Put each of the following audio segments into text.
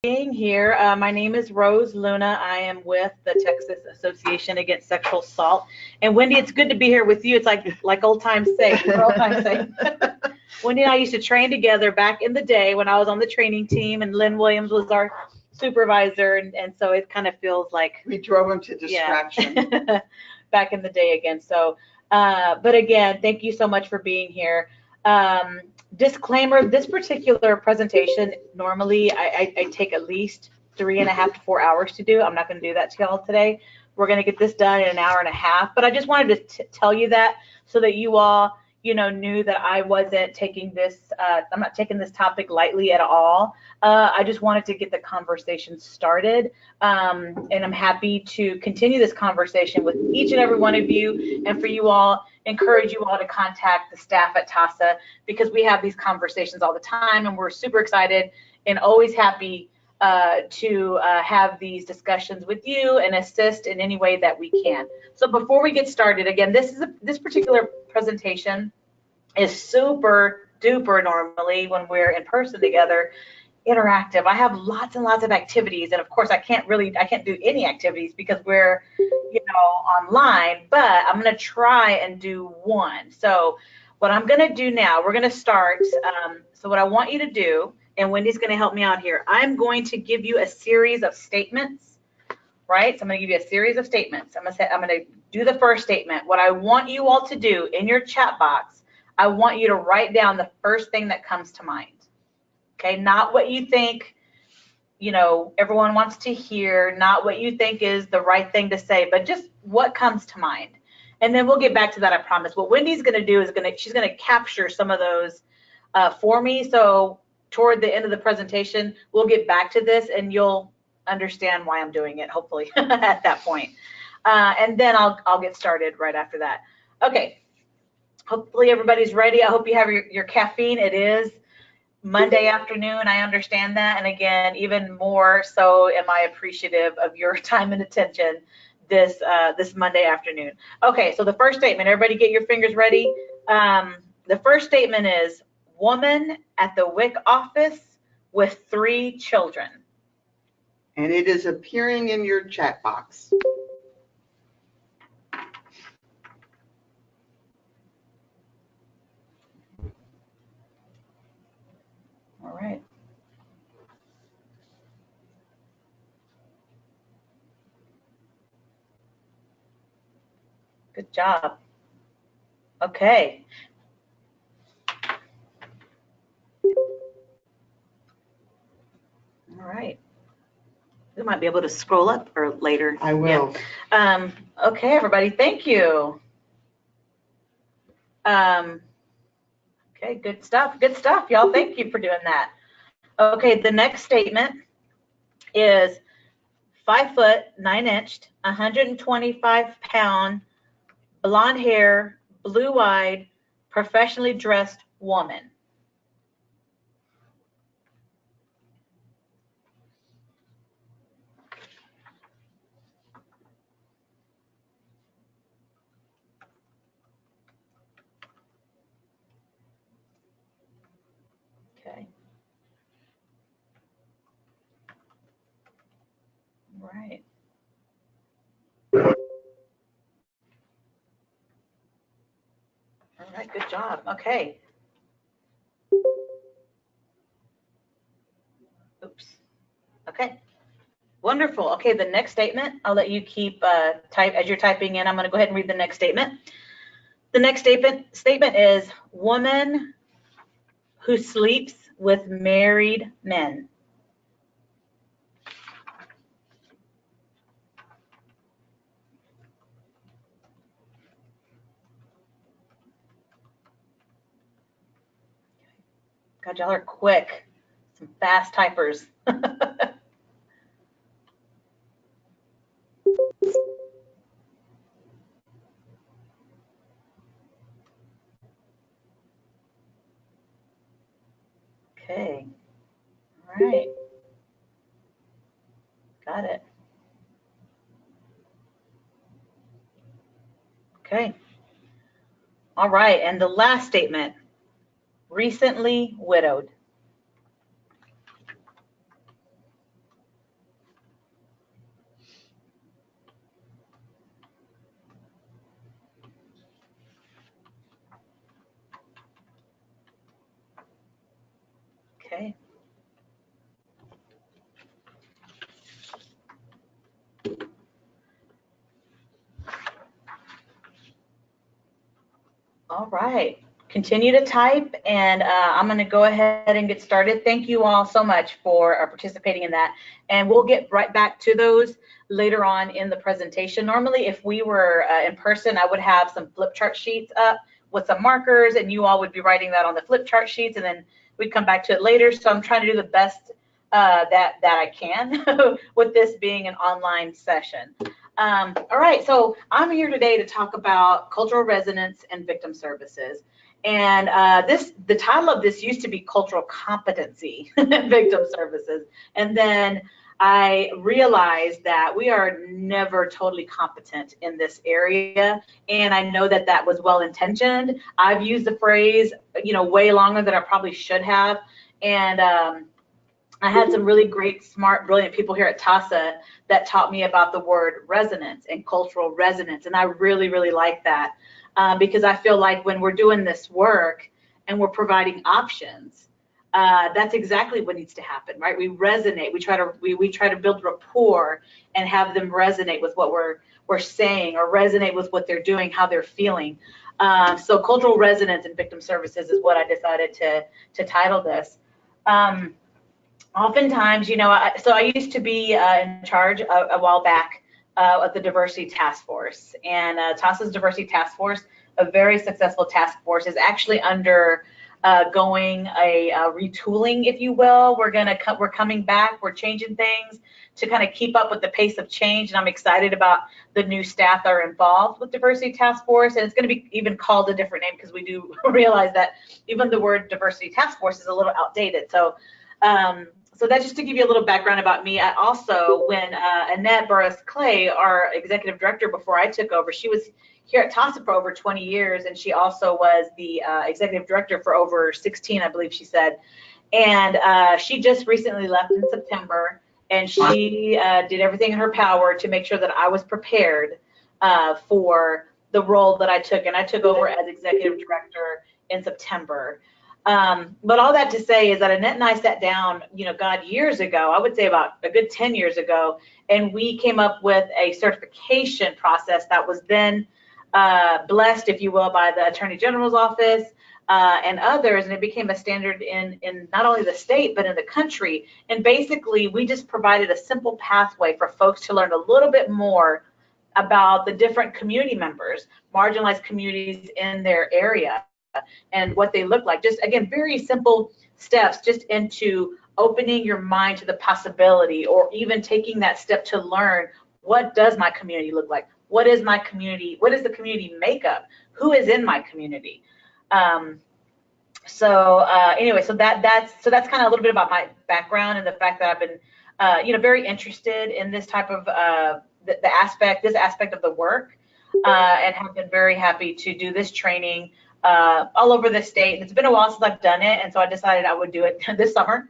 being here. My name is Rose Luna. I am with the Texas Association Against Sexual Assault. And Wendy, it's good to be here with you. It's like old times say. Old times say. Wendy and I used to train together back in the day when I was on the training team, and Lynn Williams was our supervisor, and so it kind of feels like we drove him to distraction. Yeah. Back in the day again. So, but again, thank you so much for being here. Disclaimer, this particular presentation, normally I take at least 3.5 to 4 hours to do. I'm not going to do that to y'all today. We're going to get this done in an hour and a half, but I just wanted to tell you that so that you all, knew that I wasn't taking this, I'm not taking this topic lightly at all. I just wanted to get the conversation started, and I'm happy to continue this conversation with each and every one of you, and for you all, encourage you all to contact the staff at TAASA, because we have these conversations all the time, and we're super excited and always happy to have these discussions with you and assist in any way that we can. So before we get started, again, this particular presentation is super duper normally when we're in person together, interactive. I have lots and lots of activities, and of course I can't do any activities because we're online, but I'm going to try and do one. So what I'm going to do now, we're going to start. So what I want you to do, and Wendy's going to help me out here, I'm going to give you a series of statements, right? So I'm going to give you a series of statements. I'm going to do the first statement. What I want you all to do in your chat box, I want you to write down the first thing that comes to mind. Okay, not what you think, everyone wants to hear, not what you think is the right thing to say, but just what comes to mind. And then we'll get back to that, I promise. What Wendy's going to do is she's going to capture some of those for me. So toward the end of the presentation, we'll get back to this, and you'll understand why I'm doing it, hopefully, at that point. And then I'll get started right after that. Okay, hopefully everybody's ready. I hope you have your caffeine. It is Monday afternoon, I understand that, and again, even more so am I appreciative of your time and attention this Monday afternoon. Okay, so the first statement, everybody get your fingers ready. The first statement is, woman at the WIC office with 3 children. And it is appearing in your chat box. All right. Good job. Okay. All right. We might be able to scroll up or later. I will. Yeah. Okay, everybody, thank you. Okay, good stuff, y'all. Thank you for doing that. Okay, the next statement is 5 foot 9 inch, 125-pound, blonde hair, blue-eyed, professionally dressed woman. Okay. All right. All right, good job. Okay. Oops. Okay. Wonderful. Okay, the next statement, I'll let you keep type as you're typing in. I'm going to go ahead and read the next statement. The next statement is, woman who sleeps with married men. God, y'all are quick. Some fast typers. Okay. All right. Got it. Okay. All right. And the last statement, recently widowed. All right. Continue to type, and I'm going to go ahead and get started. Thank you all so much for participating in that, and we'll get right back to those later on in the presentation. Normally, if we were in person, I would have some flip chart sheets up with some markers, and you all would be writing that on the flip chart sheets, and then we'd come back to it later. So I'm trying to do the best that I can with this being an online session. All right, so I'm here today to talk about cultural resonance and victim services. And the title of this used to be cultural competency victim services. And then I realized that we are never totally competent in this area. And I know that that was well intentioned. I've used the phrase, way longer than I probably should have. And I had some really great, smart, brilliant people here at TAASA that taught me about the word resonance and cultural resonance. And I really, really like that because I feel like when we're doing this work and we're providing options, that's exactly what needs to happen, right? We resonate. We try to build rapport and have them resonate with what we're saying, or resonate with what they're doing, how they're feeling. So cultural resonance and victim services is what I decided to title this. Oftentimes, so I used to be in charge a while back of the diversity task force, and TAASA's diversity task force, a very successful task force, is actually under going a retooling, if you will. We're coming back. We're changing things to kind of keep up with the pace of change, and I'm excited about the new staff that are involved with diversity task force. And it's going to be even called a different name because we do realize that even the word diversity task force is a little outdated. So that's just to give you a little background about me. I also, when Annette Burris-Clay, our executive director before I took over, she was here at TAASA for over 20 years, and she also was the executive director for over 16, I believe she said. And she just recently left in September, and she did everything in her power to make sure that I was prepared for the role that I took. And I took over as executive director in September. But all that to say is that Annette and I sat down, years ago, I would say about a good 10 years ago, and we came up with a certification process that was then blessed, if you will, by the Attorney General's office and others, and it became a standard in not only the state, but in the country. And basically, we just provided a simple pathway for folks to learn a little bit more about the different community members, marginalized communities in their area, and what they look like. Just, again, very simple steps just into opening your mind to the possibility, or even taking that step to learn, what does my community look like? What is my community? What is the community makeup? Who is in my community? Anyway, so that's kind of a little bit about my background and the fact that I've been, very interested in this type of this aspect of the work, and have been very happy to do this training all over the state. And it's been a while since I've done it, and so I decided I would do it this summer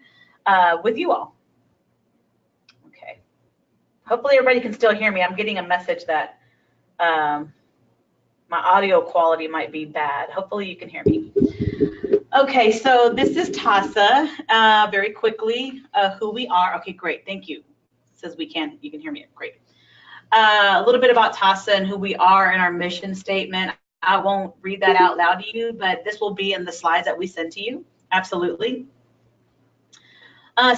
with you all. Okay. Hopefully everybody can still hear me. I'm getting a message that my audio quality might be bad. Hopefully you can hear me. Okay, so this is TAASA. Very quickly, who we are. Okay, great. Thank you. It says you can hear me. Great. A little bit about TAASA and who we are in our mission statement. I won't read that out loud to you, but this will be in the slides that we send to you. Absolutely.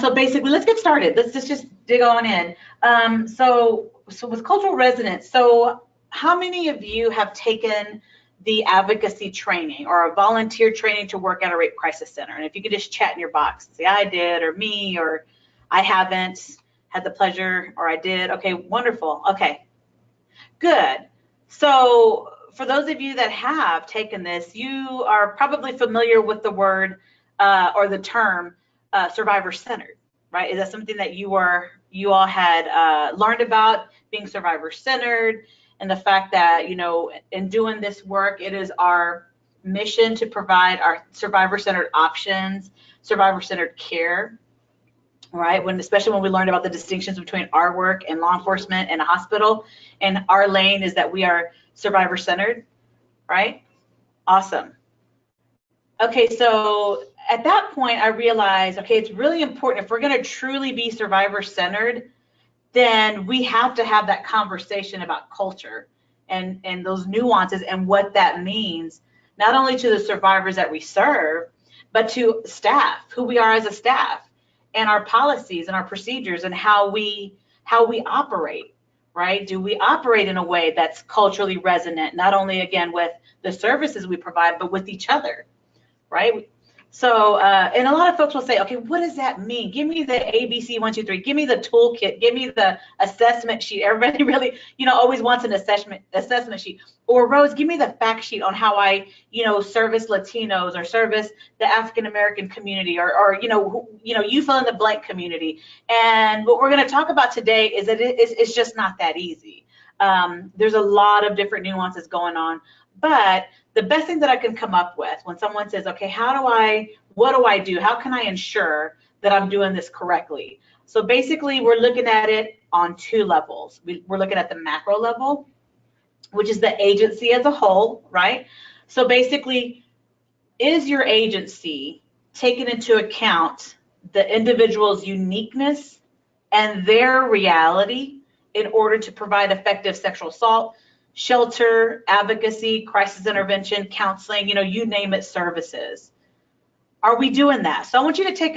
So basically, let's get started. Let's just dig on in. So with cultural resonance, so how many of you have taken the advocacy training or a volunteer training to work at a rape crisis center? And if you could just chat in your box, say I did, or me, or I haven't had the pleasure, or I did. Okay, wonderful. Okay, good. So for those of you that have taken this, you are probably familiar with the word or the term survivor-centered, right? Is that something that you all had learned about, being survivor-centered, and the fact that, in doing this work, it is our mission to provide our survivor-centered options, survivor-centered care, right? Especially when we learned about the distinctions between our work and law enforcement and a hospital, and our lane is that we are survivor-centered, right? Awesome. Okay, so at that point, I realized, okay, it's really important if we're going to truly be survivor-centered, then we have to have that conversation about culture and those nuances and what that means not only to the survivors that we serve, but to staff, who we are as a staff, and our policies and our procedures and how we operate, right? Do we operate in a way that's culturally resonant, not only again with the services we provide, but with each other, right? So, and a lot of folks will say, okay, what does that mean? Give me the ABC 1, 2, 3. Give me the toolkit. Give me the assessment sheet. Everybody really, always wants an assessment sheet. Or Rose, give me the fact sheet on how I, service Latinos or service the African American community, or you fill in the blank community. And what we're going to talk about today is that it's just not that easy. There's a lot of different nuances going on, but the best thing that I can come up with when someone says, okay, what do I do? How can I ensure that I'm doing this correctly? So basically, we're looking at it on two levels. We're looking at the macro level, which is the agency as a whole, right? So basically, is your agency taking into account the individual's uniqueness and their reality in order to provide effective sexual assault, shelter, advocacy, crisis intervention, counseling, you name it, services? Are we doing that? So I want you to take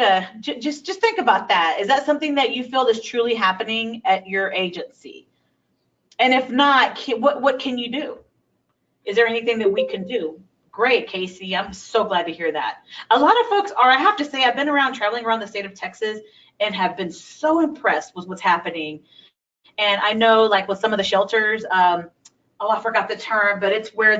just think about that. Is that something that you feel is truly happening at your agency? And if not, what can you do? Is there anything that we can do? Great, Casey. I'm so glad to hear that. A lot of folks are, I have to say, I've been traveling around the state of Texas and have been so impressed with what's happening. And I know, like with some of the shelters, I forgot the term, but it's where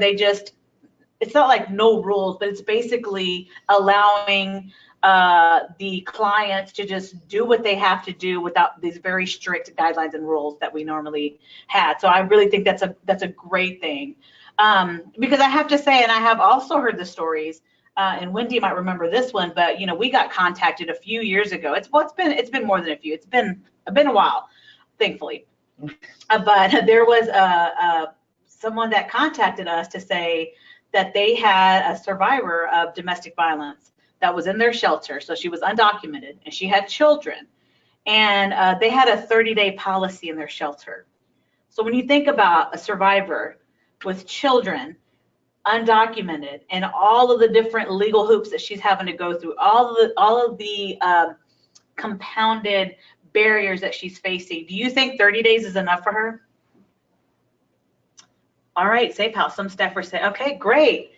it's not like no rules, but it's basically allowing the clients to just do what they have to do without these very strict guidelines and rules that we normally had. So I really think that's a great thing. Because I have to say, and I have also heard the stories, and Wendy might remember this one, but we got contacted a few years ago. It's been more than a few. It's been a while, thankfully. But there was someone that contacted us to say that they had a survivor of domestic violence that was in their shelter. So she was undocumented and she had children, and they had a 30-day policy in their shelter. So when you think about a survivor with children, undocumented, and all of the different legal hoops that she's having to go through, all of the compounded barriers that she's facing, do you think 30 days is enough for her? All right, Safe House. Some staffers say, okay, great.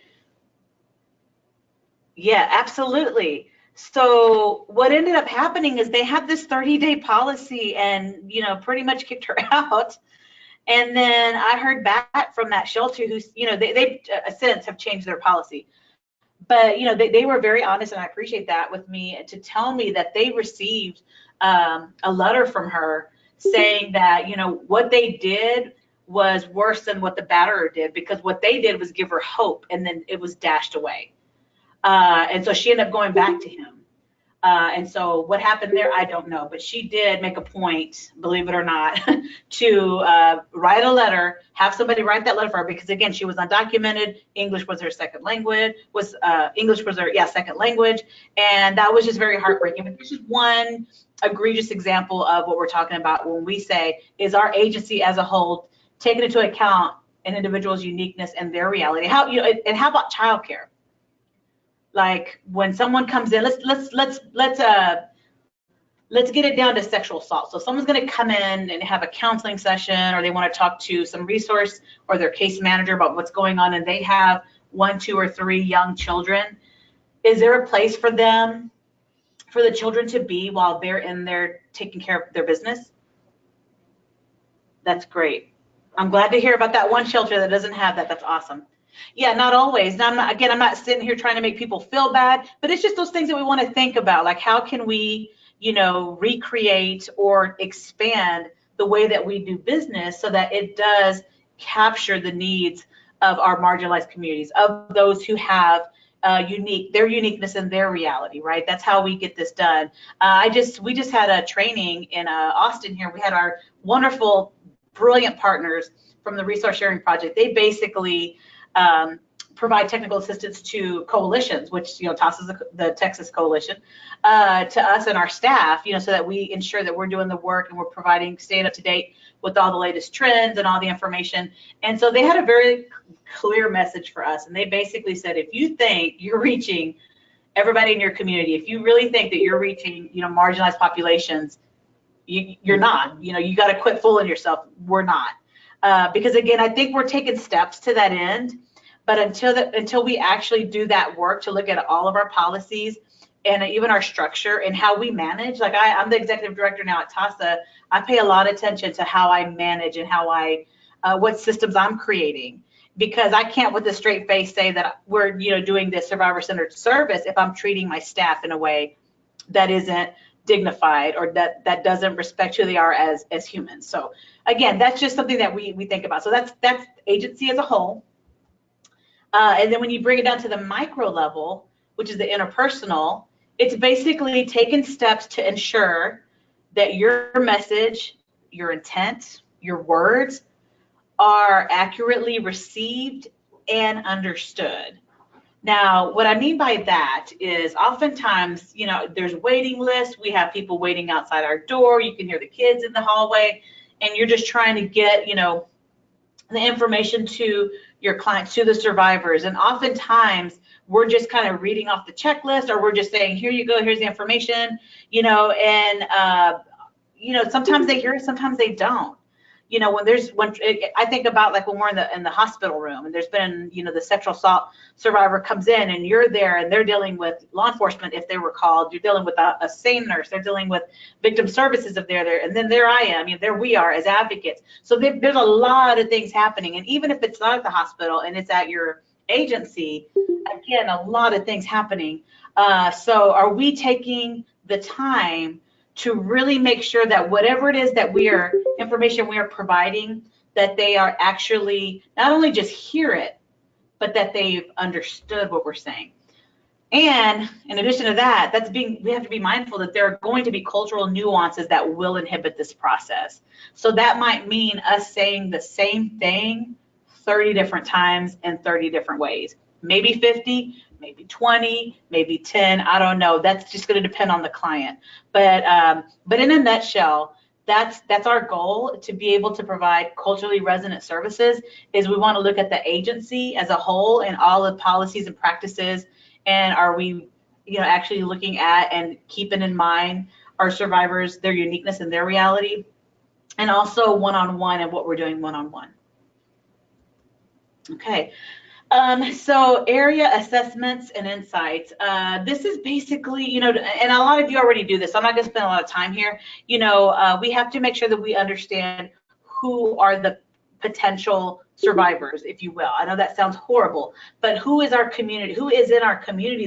Yeah, absolutely. So what ended up happening is they had this 30-day policy and, pretty much kicked her out. And then I heard back from that shelter who's, they since have changed their policy. But, they were very honest, and I appreciate that, with me to tell me that they received a letter from her saying that, what they did was worse than what the batterer did, because what they did was give her hope, and then it was dashed away. And so she ended up going back to him. And so what happened there, I don't know, but she did make a point, believe it or not, to write a letter, have somebody write that letter for her, because again, she was undocumented. English was her second language, second language. And that was just very heartbreaking. But this is one egregious example of what we're talking about when we say, is our agency as a whole taking into account an individual's uniqueness and their reality? And how about childcare? Like when someone comes in, let's get it down to sexual assault. So someone's going to come in and have a counseling session, or they want to talk to some resource or their case manager about what's going on, and they have 1, 2, or 3 young children. Is there a place for them, for the children to be while they're in there taking care of their business? That's great. I'm glad to hear about that one shelter that doesn't have that. That's awesome. Yeah, not always. Now, I'm not sitting here trying to make people feel bad, but it's just those things that we want to think about. Like, how can we, recreate or expand the way that we do business so that it does capture the needs of our marginalized communities, of those who have their uniqueness and their reality, right? That's how we get this done. We just had a training in Austin here. We had our wonderful, brilliant partners from the Resource Sharing Project. They basically provide technical assistance to coalitions, which, TAASA is the Texas Coalition, to us and our staff, so that we ensure that we're doing the work and we're staying up to date with all the latest trends and all the information. And so they had a very clear message for us. And they basically said, if you think you're reaching everybody in your community, if you really think that you're reaching, marginalized populations, you're not. You got to quit fooling yourself. We're not. Because again, I think we're taking steps to that end, but until we actually do that work to look at all of our policies and even our structure and how we manage, like I'm the executive director now at TAASA, I pay a lot of attention to how I manage and how what systems I'm creating, because I can't with a straight face say that we're, doing this survivor-centered service if I'm treating my staff in a way that isn't dignified or that doesn't respect who they are as humans. So again, that's just something that we think about. So that's agency as a whole. And then when you bring it down to the micro level, which is the interpersonal, it's basically taking steps to ensure that your message, your intent, your words are accurately received and understood. Now, what I mean by that is oftentimes, there's waiting lists. We have people waiting outside our door. You can hear the kids in the hallway, and you're just trying to get, the information to your clients, to the survivors. And oftentimes we're just kind of reading off the checklist, or we're just saying, here you go, here's the information, sometimes they hear it, sometimes they don't. When I think about like when we're in the hospital room and there's been, the sexual assault survivor comes in and you're there and they're dealing with law enforcement if they were called, you're dealing with a SANE nurse, they're dealing with victim services if they're there, and then there I am, there we are as advocates. So there's a lot of things happening, and even if it's not at the hospital and it's at your agency, again, a lot of things happening. So are we taking the time to really make sure that whatever it is that information we are providing, that they are actually not only just hear it, but that they've understood what we're saying. And in addition to that, we have to be mindful that there are going to be cultural nuances that will inhibit this process. So that might mean us saying the same thing 30 different times in 30 different ways, maybe 50, maybe 20, maybe 10, I don't know. That's just going to depend on the client. But in a nutshell, that's our goal, to be able to provide culturally resonant services. Is we want to look at the agency as a whole and all the policies and practices, and are we, actually looking at and keeping in mind our survivors, their uniqueness and their reality, and also one-on-one and what we're doing one-on-one. Okay. So area assessments and insights. This is basically, and a lot of you already do this, so I'm not going to spend a lot of time here. We have to make sure that we understand who are the potential survivors, if you will. I know that sounds horrible, but who is our community? Who is in our community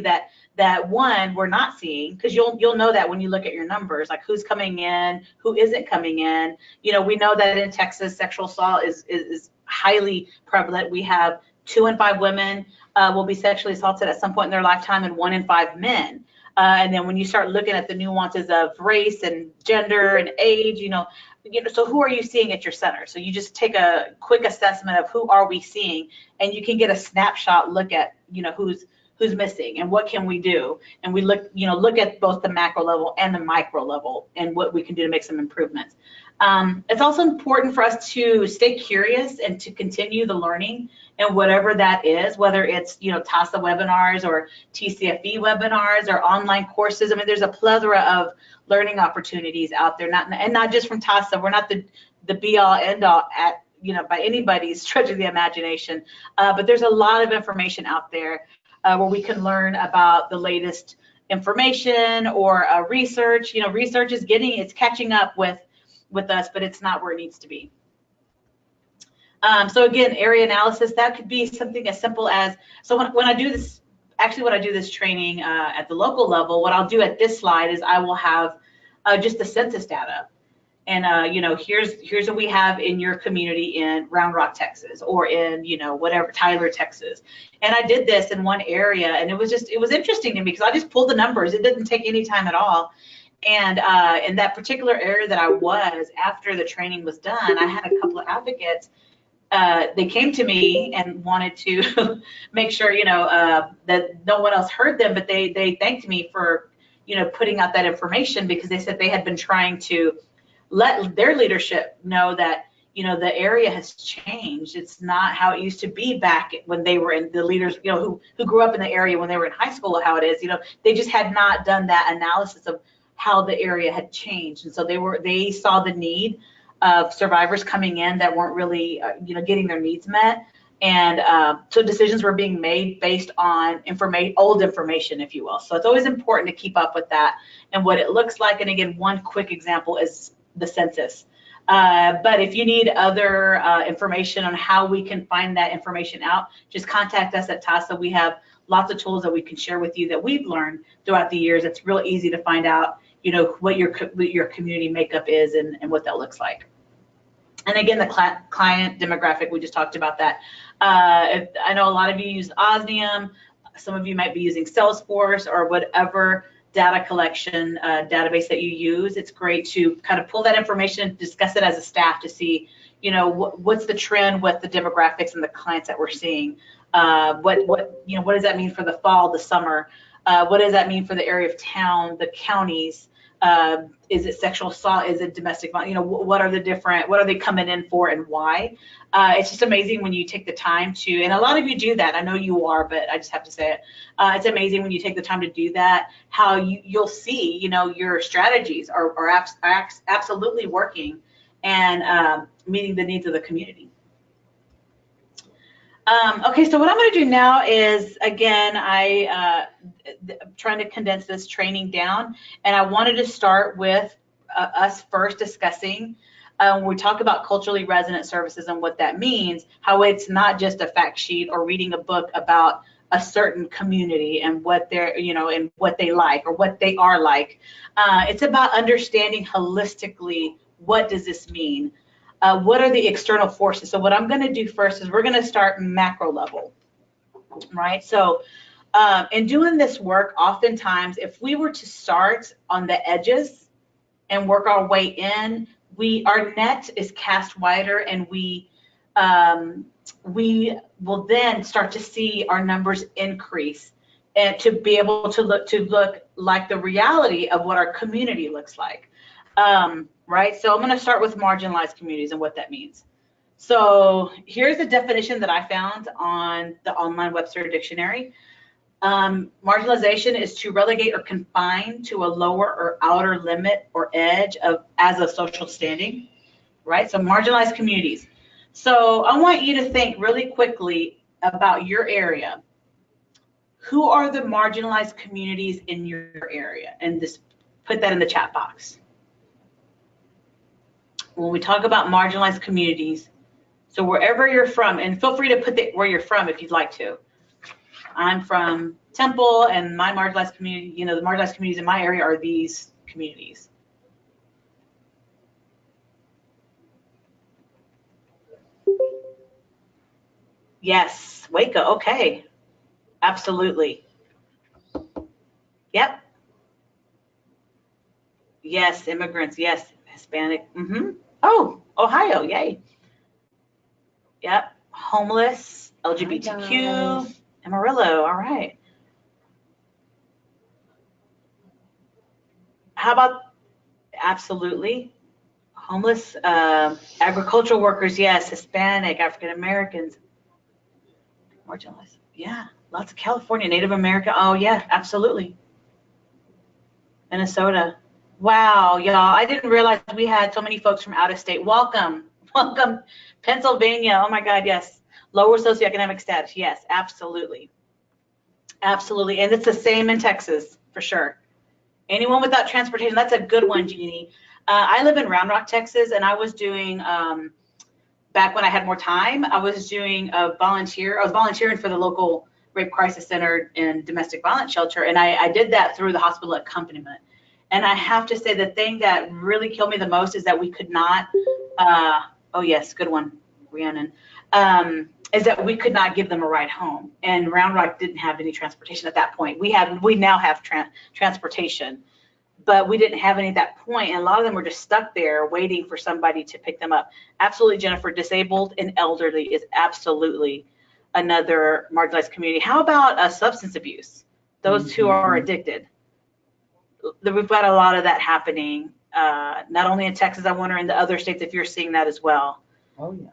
that one, we're not seeing? Because you'll know that when you look at your numbers, like who's coming in, who isn't coming in. We know that in Texas, sexual assault is highly prevalent. We have 2 in 5 women will be sexually assaulted at some point in their lifetime, and 1 in 5 men. And then when you start looking at the nuances of race and gender and age, so who are you seeing at your center? So you just take a quick assessment of who are we seeing, and you can get a snapshot look at, who's missing and what can we do. And we look at both the macro level and the micro level and what we can do to make some improvements. It's also important for us to stay curious and to continue the learning, and whatever that is, whether it's, TAASA webinars or TCFE webinars or online courses. I mean, there's a plethora of learning opportunities out there, not just from TAASA. We're not the be all end all at, by anybody's stretch of the imagination, but there's a lot of information out there where we can learn about the latest information or research. Research is it's catching up with us, but it's not where it needs to be. So again, area analysis, that could be something as simple as, so when I do this, actually when I do this training at the local level, what I'll do at this slide is I will have just the census data. And, here's what we have in your community in Round Rock, Texas, or in, whatever, Tyler, Texas. And I did this in one area, and it was interesting to me because I just pulled the numbers. It didn't take any time at all. And in that particular area that I was, after the training was done, I had a couple of advocates they came to me and wanted to make sure, that no one else heard them, but they thanked me for, putting out that information, because they said they had been trying to let their leadership know that, the area has changed. It's not how it used to be back when they were in the leaders, who grew up in the area when they were in high school, how it is. They just had not done that analysis of how the area had changed. And so they saw the need of survivors coming in that weren't really, getting their needs met. And so decisions were being made based on old information, if you will. So it's always important to keep up with that and what it looks like. And again, one quick example is the census. But if you need other information on how we can find that information out, just contact us at TAASA. We have lots of tools that we can share with you that we've learned throughout the years. It's real easy to find out, what your community makeup is and what that looks like. And again, the client demographic, we just talked about that. I know a lot of you use Osnium. Some of you might be using Salesforce or whatever data collection database that you use. It's great to kind of pull that information and discuss it as a staff to see, what's the trend with the demographics and the clients that we're seeing. What does that mean for the fall, the summer? What does that mean for the area of town, the counties? Is it sexual assault? Is it domestic violence? What are they coming in for and why? It's just amazing when you take the time to, and a lot of you do that. I know you are, but I just have to say it. It's amazing when you take the time to do that, how you'll see, your strategies are absolutely working and meeting the needs of the community. Okay, so what I'm going to do now is, again, I'm trying to condense this training down, and I wanted to start with us first discussing, when we talk about culturally resonant services and what that means, how it's not just a fact sheet or reading a book about a certain community and what they're, and what they like or what they are like. It's about understanding holistically, what does this mean? What are the external forces? So what I'm going to do first is we're going to start macro level, right? So in doing this work, oftentimes, if we were to start on the edges and work our way in, our net is cast wider, and we will then start to see our numbers increase, and to be able to look like the reality of what our community looks like. Right, so I'm going to start with marginalized communities and what that means. So here's the definition that I found on the online Webster Dictionary. Marginalization is to relegate or confine to a lower or outer limit or edge as a social standing, right? So marginalized communities. So I want you to think really quickly about your area. Who are the marginalized communities in your area? And just put that in the chat box. When we talk about marginalized communities, so wherever you're from, and feel free to put where you're from if you'd like to. I'm from Temple, and my marginalized community, the marginalized communities in my area are these communities. Yes, Waco, okay, absolutely. Yep. Yes, immigrants, yes, Hispanic. Oh, Ohio, yay. Yep, homeless, LGBTQ, Amarillo, all right. How about, absolutely, homeless, agricultural workers, yes, Hispanic, African Americans, marginalized, yeah, lots of California, Native American, oh yeah, absolutely. Minnesota, wow, y'all, I didn't realize we had so many folks from out of state. Welcome, welcome, Pennsylvania, oh my God, yes, lower socioeconomic status, yes, absolutely, absolutely, and it's the same in Texas, for sure. Anyone without transportation, that's a good one, Jeannie. I live in Round Rock, Texas, and I was doing, back when I had more time, I was doing I was volunteering for the local rape crisis center and domestic violence shelter, and I did that through the hospital accompaniment. And I have to say, the thing that really killed me the most is that we could not, oh yes, good one, Rhiannon, is that we could not give them a ride home. And Round Rock didn't have any transportation at that point. We now have transportation. but we didn't have any at that point, and a lot of them were just stuck there waiting for somebody to pick them up. Absolutely, Jennifer, disabled and elderly is absolutely another marginalized community. How about substance abuse? Those who are addicted. We've got a lot of that happening, not only in Texas, I wonder in the other states if you're seeing that as well. Oh, yeah.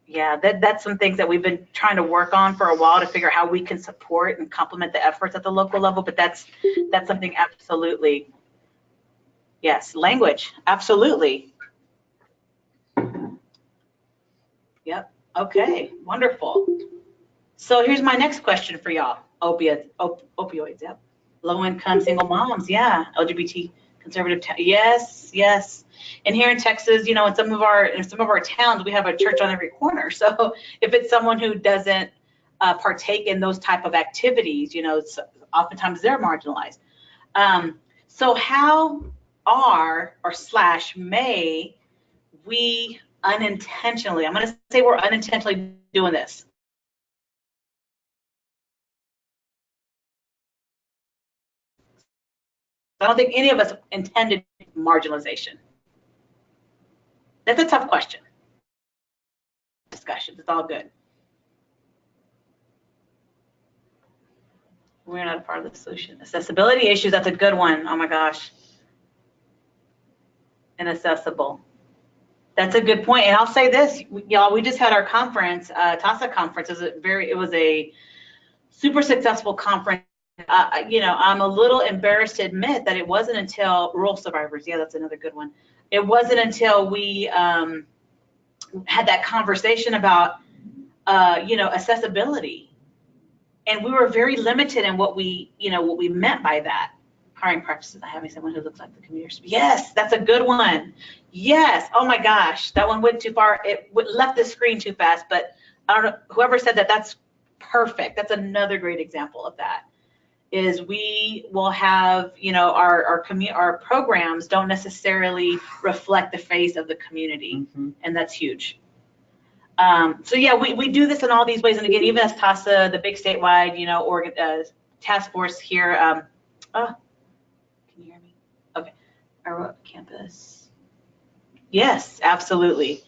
Yeah, that's some things that we've been trying to work on for a while to figure out how we can support and complement the efforts at the local level, but that's something absolutely. Yes, language, absolutely. Yep, okay, wonderful. So here's my next question for y'all. Opioids, yep. Low income single moms, yeah. LGBT conservative, yes, yes. And here in Texas, you know, in some of our towns, we have a church on every corner. So if it's someone who doesn't partake in those type of activities, you know, oftentimes they're marginalized. So how may we unintentionally, I'm going to say we're unintentionally doing this. I don't think any of us intended marginalization. That's a tough question. Discussions, it's all good. We're not a part of the solution. Accessibility issues, that's a good one. Oh my gosh. Inaccessible. That's a good point. And I'll say this, y'all, we just had our conference, TAASA conference. It was a super successful conference. You know, I'm a little embarrassed to admit that it wasn't until rural survivors. Yeah, that's another good one. It wasn't until we had that conversation about, you know, accessibility. And we were very limited in what we meant by that. Hiring practices, having someone who looks like the community. Yes, that's a good one. Yes. Oh my gosh, that one went too far. It left the screen too fast, but I don't know, whoever said that, that's perfect. That's another great example of that. Is we will have, you know, our programs don't necessarily reflect the face of the community, and that's huge. So yeah, we do this in all these ways, and again, even as TAASA, the big statewide, you know, task force here. Can you hear me? Okay. Our campus. Yes, absolutely.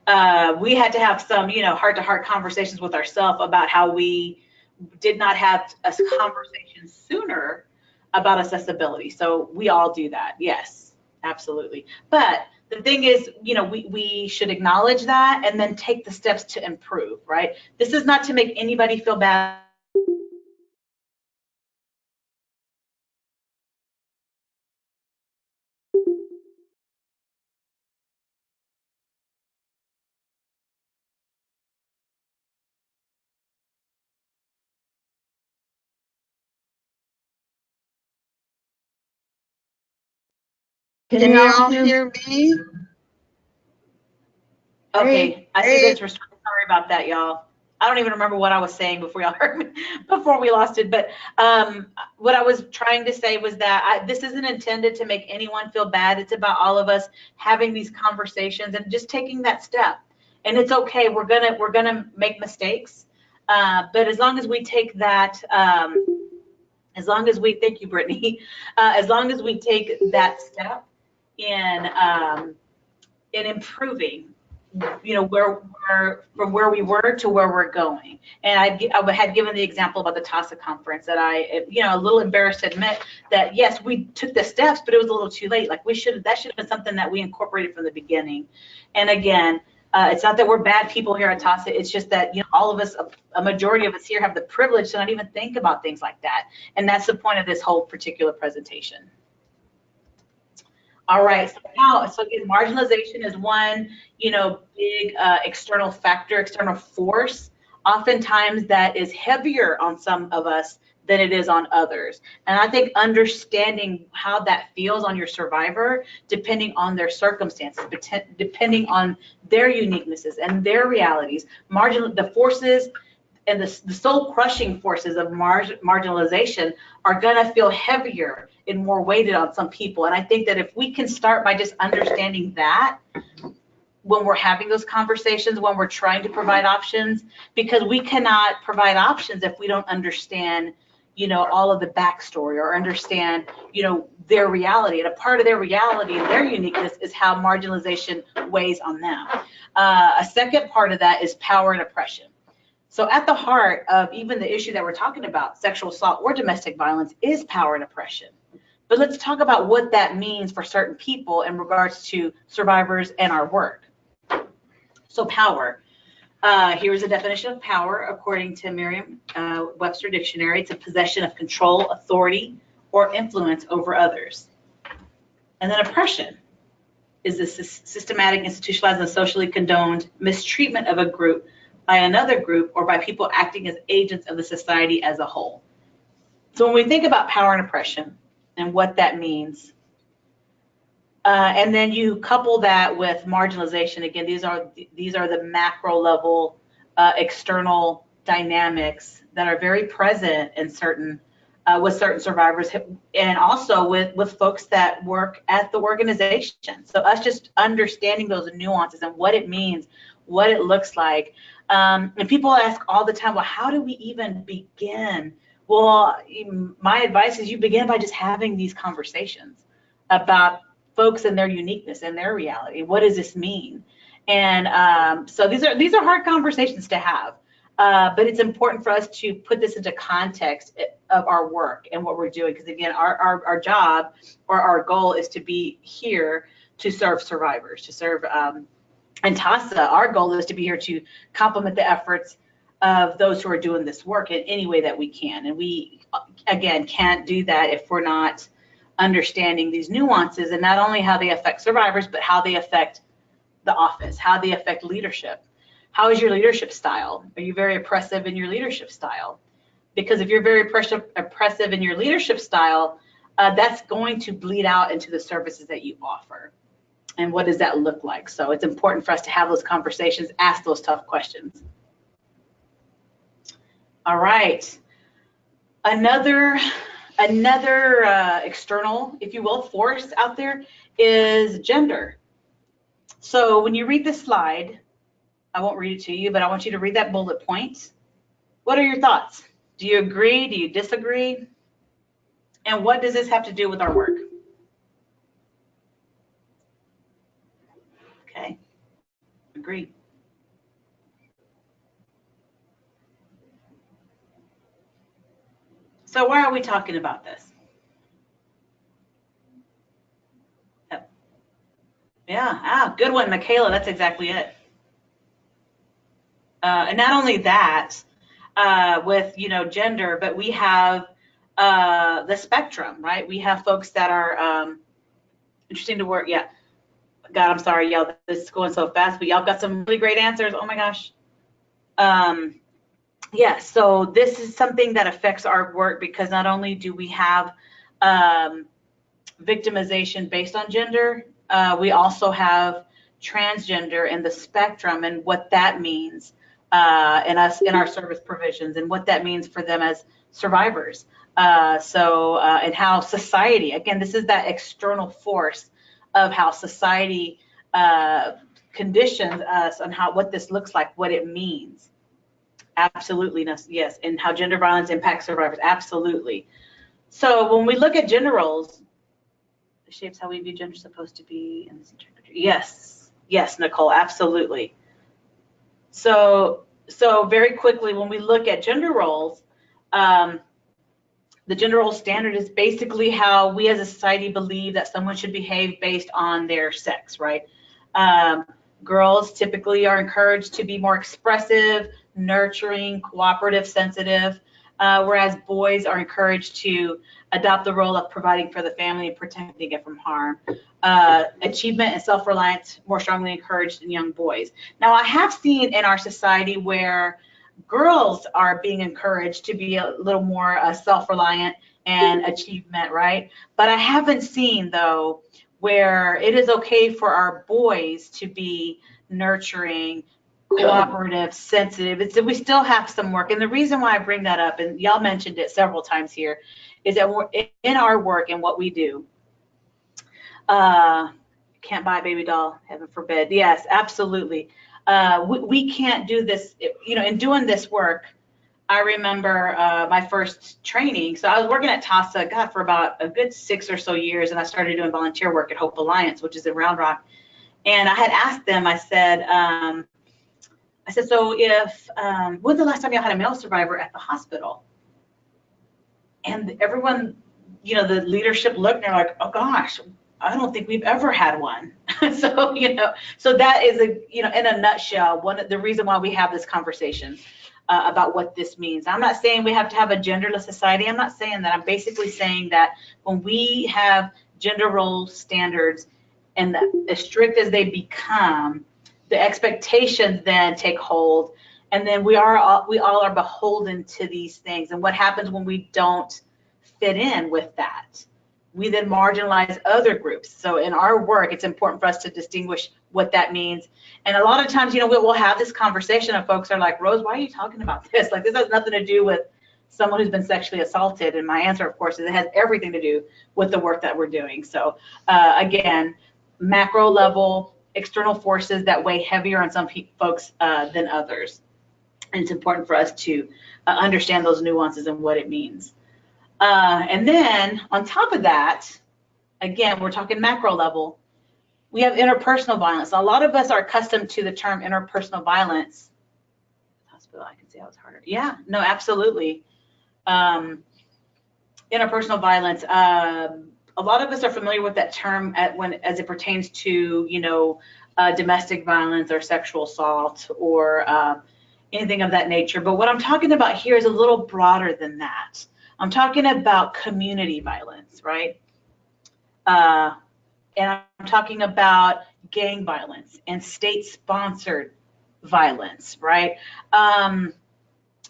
We had to have some, you know, heart-to-heart conversations with ourselves about how we did not have a conversation sooner about accessibility. So we all do that. Yes, absolutely. But the thing is, you know, we should acknowledge that and then take the steps to improve, right? This is not to make anybody feel bad. Can you all hear me? Okay, I see this. Sorry about that, y'all. I don't even remember what I was saying before y'all heard me, before we lost it. But what I was trying to say was that this isn't intended to make anyone feel bad. It's about all of us having these conversations and just taking that step. And it's okay. We're gonna make mistakes, but as long as we take that, thank you, Brittany. As long as we take that step in improving, you know, from where we were to where we're going. And I had given the example about the TAASA conference that you know, a little embarrassed to admit that yes, we took the steps, but it was a little too late. Like that should have been something that we incorporated from the beginning. And again, it's not that we're bad people here at TAASA. It's just that, you know, all of us, a majority of us here have the privilege to not even think about things like that. And that's the point of this whole particular presentation. All right, so again, marginalization is one, you know, big external factor, external force, oftentimes that is heavier on some of us than it is on others. And I think understanding how that feels on your survivor, depending on their circumstances, depending on their uniquenesses and their realities, the forces and the soul crushing forces of marginalization are gonna feel heavier and more weighted on some people. And I think that if we can start by just understanding that when we're having those conversations, when we're trying to provide options, because we cannot provide options if we don't understand, all of the backstory or understand, their reality. And a part of their reality and their uniqueness is how marginalization weighs on them. A second part of that is power and oppression. So at the heart of even the issue that we're talking about, sexual assault or domestic violence, is power and oppression. But let's talk about what that means for certain people in regards to survivors and our work. So power. Here's a definition of power according to Merriam-Webster Dictionary. It's a possession of control, authority, or influence over others. And then oppression is the systematic, institutionalized, and socially condoned mistreatment of a group by another group or by people acting as agents of the society as a whole. So when we think about power and oppression and what that means, and then you couple that with marginalization. Again, these are the macro level external dynamics that are very present in certain with certain survivors, and also with folks that work at the organization. So us just understanding those nuances and what it means, what it looks like. And people ask all the time, well, how do we even begin? Well, my advice is you begin by just having these conversations about folks and their uniqueness and their reality. What does this mean? And so these are hard conversations to have, but it's important for us to put this into context of our work and what we're doing. Because again, our job or our goal is to be here to serve survivors, to serve, and TAASA, our goal is to be here to complement the efforts of those who are doing this work in any way that we can. And we, again, can't do that if we're not understanding these nuances and not only how they affect survivors, but how they affect the office, how they affect leadership. How is your leadership style? Are you very oppressive in your leadership style? Because if you're very oppressive in your leadership style, that's going to bleed out into the services that you offer. And what does that look like? So it's important for us to have those conversations, ask those tough questions. All right. Another external, if you will, force out there is gender. So when you read this slide, I won't read it to you, but I want you to read that bullet point. What are your thoughts? Do you agree? Do you disagree? And what does this have to do with our work? Okay, agree. So why are we talking about this? Yep. Yeah, good one, Michaela. That's exactly it. And not only that, with gender, but we have the spectrum, right? We have folks that are interesting to work. Yeah, God, I'm sorry, y'all. This is going so fast, but y'all got some really great answers. Oh my gosh. Yeah, so this is something that affects our work because not only do we have victimization based on gender, we also have transgender and the spectrum and what that means in our service provisions and what that means for them as survivors. And how society, again, this is that external force of how society conditions us on what this looks like, what it means. Absolutely, yes. And how gender violence impacts survivors. Absolutely. So when we look at gender roles, it shapes how we view gender supposed to be in this interpretation. Yes, Nicole, absolutely. So very quickly, when we look at gender roles, the gender role standard is basically how we as a society believe that someone should behave based on their sex, right? Girls typically are encouraged to be more expressive, nurturing, cooperative, sensitive, whereas boys are encouraged to adopt the role of providing for the family and protecting it from harm. Achievement and self-reliance more strongly encouraged in young boys. Now, I have seen in our society where girls are being encouraged to be a little more self-reliant and achievement, right? But I haven't seen, though, where it is okay for our boys to be nurturing, cooperative, sensitive. We still have some work. And the reason why I bring that up, and y'all mentioned it several times here, is that we're in our work and what we do. Can't buy a baby doll, heaven forbid. Yes, absolutely. We can't do this, in doing this work, I remember my first training. So I was working at TAASA, God, for about a good 6 or so years, and I started doing volunteer work at Hope Alliance, which is in Round Rock. And I had asked them, I said, so if, when's the last time y'all had a male survivor at the hospital? And everyone, you know, the leadership looked and they're like, oh gosh, I don't think we've ever had one. So, you know, so that is in a nutshell, the reason why we have this conversation about what this means. I'm not saying we have to have a genderless society. I'm not saying that. I'm basically saying that when we have gender role standards and as strict as they become, the expectations then take hold, and then we all are beholden to these things. And what happens when we don't fit in with that? We then marginalize other groups. So in our work, it's important for us to distinguish what that means. And a lot of times, you know, we'll have this conversation and folks are like, Rose, why are you talking about this? Like, this has nothing to do with someone who's been sexually assaulted. And my answer, of course, is it has everything to do with the work that we're doing. So again, macro level, external forces that weigh heavier on some folks than others. And it's important for us to understand those nuances and what it means. And then on top of that, again, we're talking macro level, we have interpersonal violence. A lot of us are accustomed to the term interpersonal violence. Hospital, I can see how it's harder. Yeah, no, absolutely. Interpersonal violence. A lot of us are familiar with that term as it pertains to, you know, domestic violence or sexual assault or anything of that nature. But what I'm talking about here is a little broader than that. I'm talking about community violence, right? And I'm talking about gang violence and state-sponsored violence, right?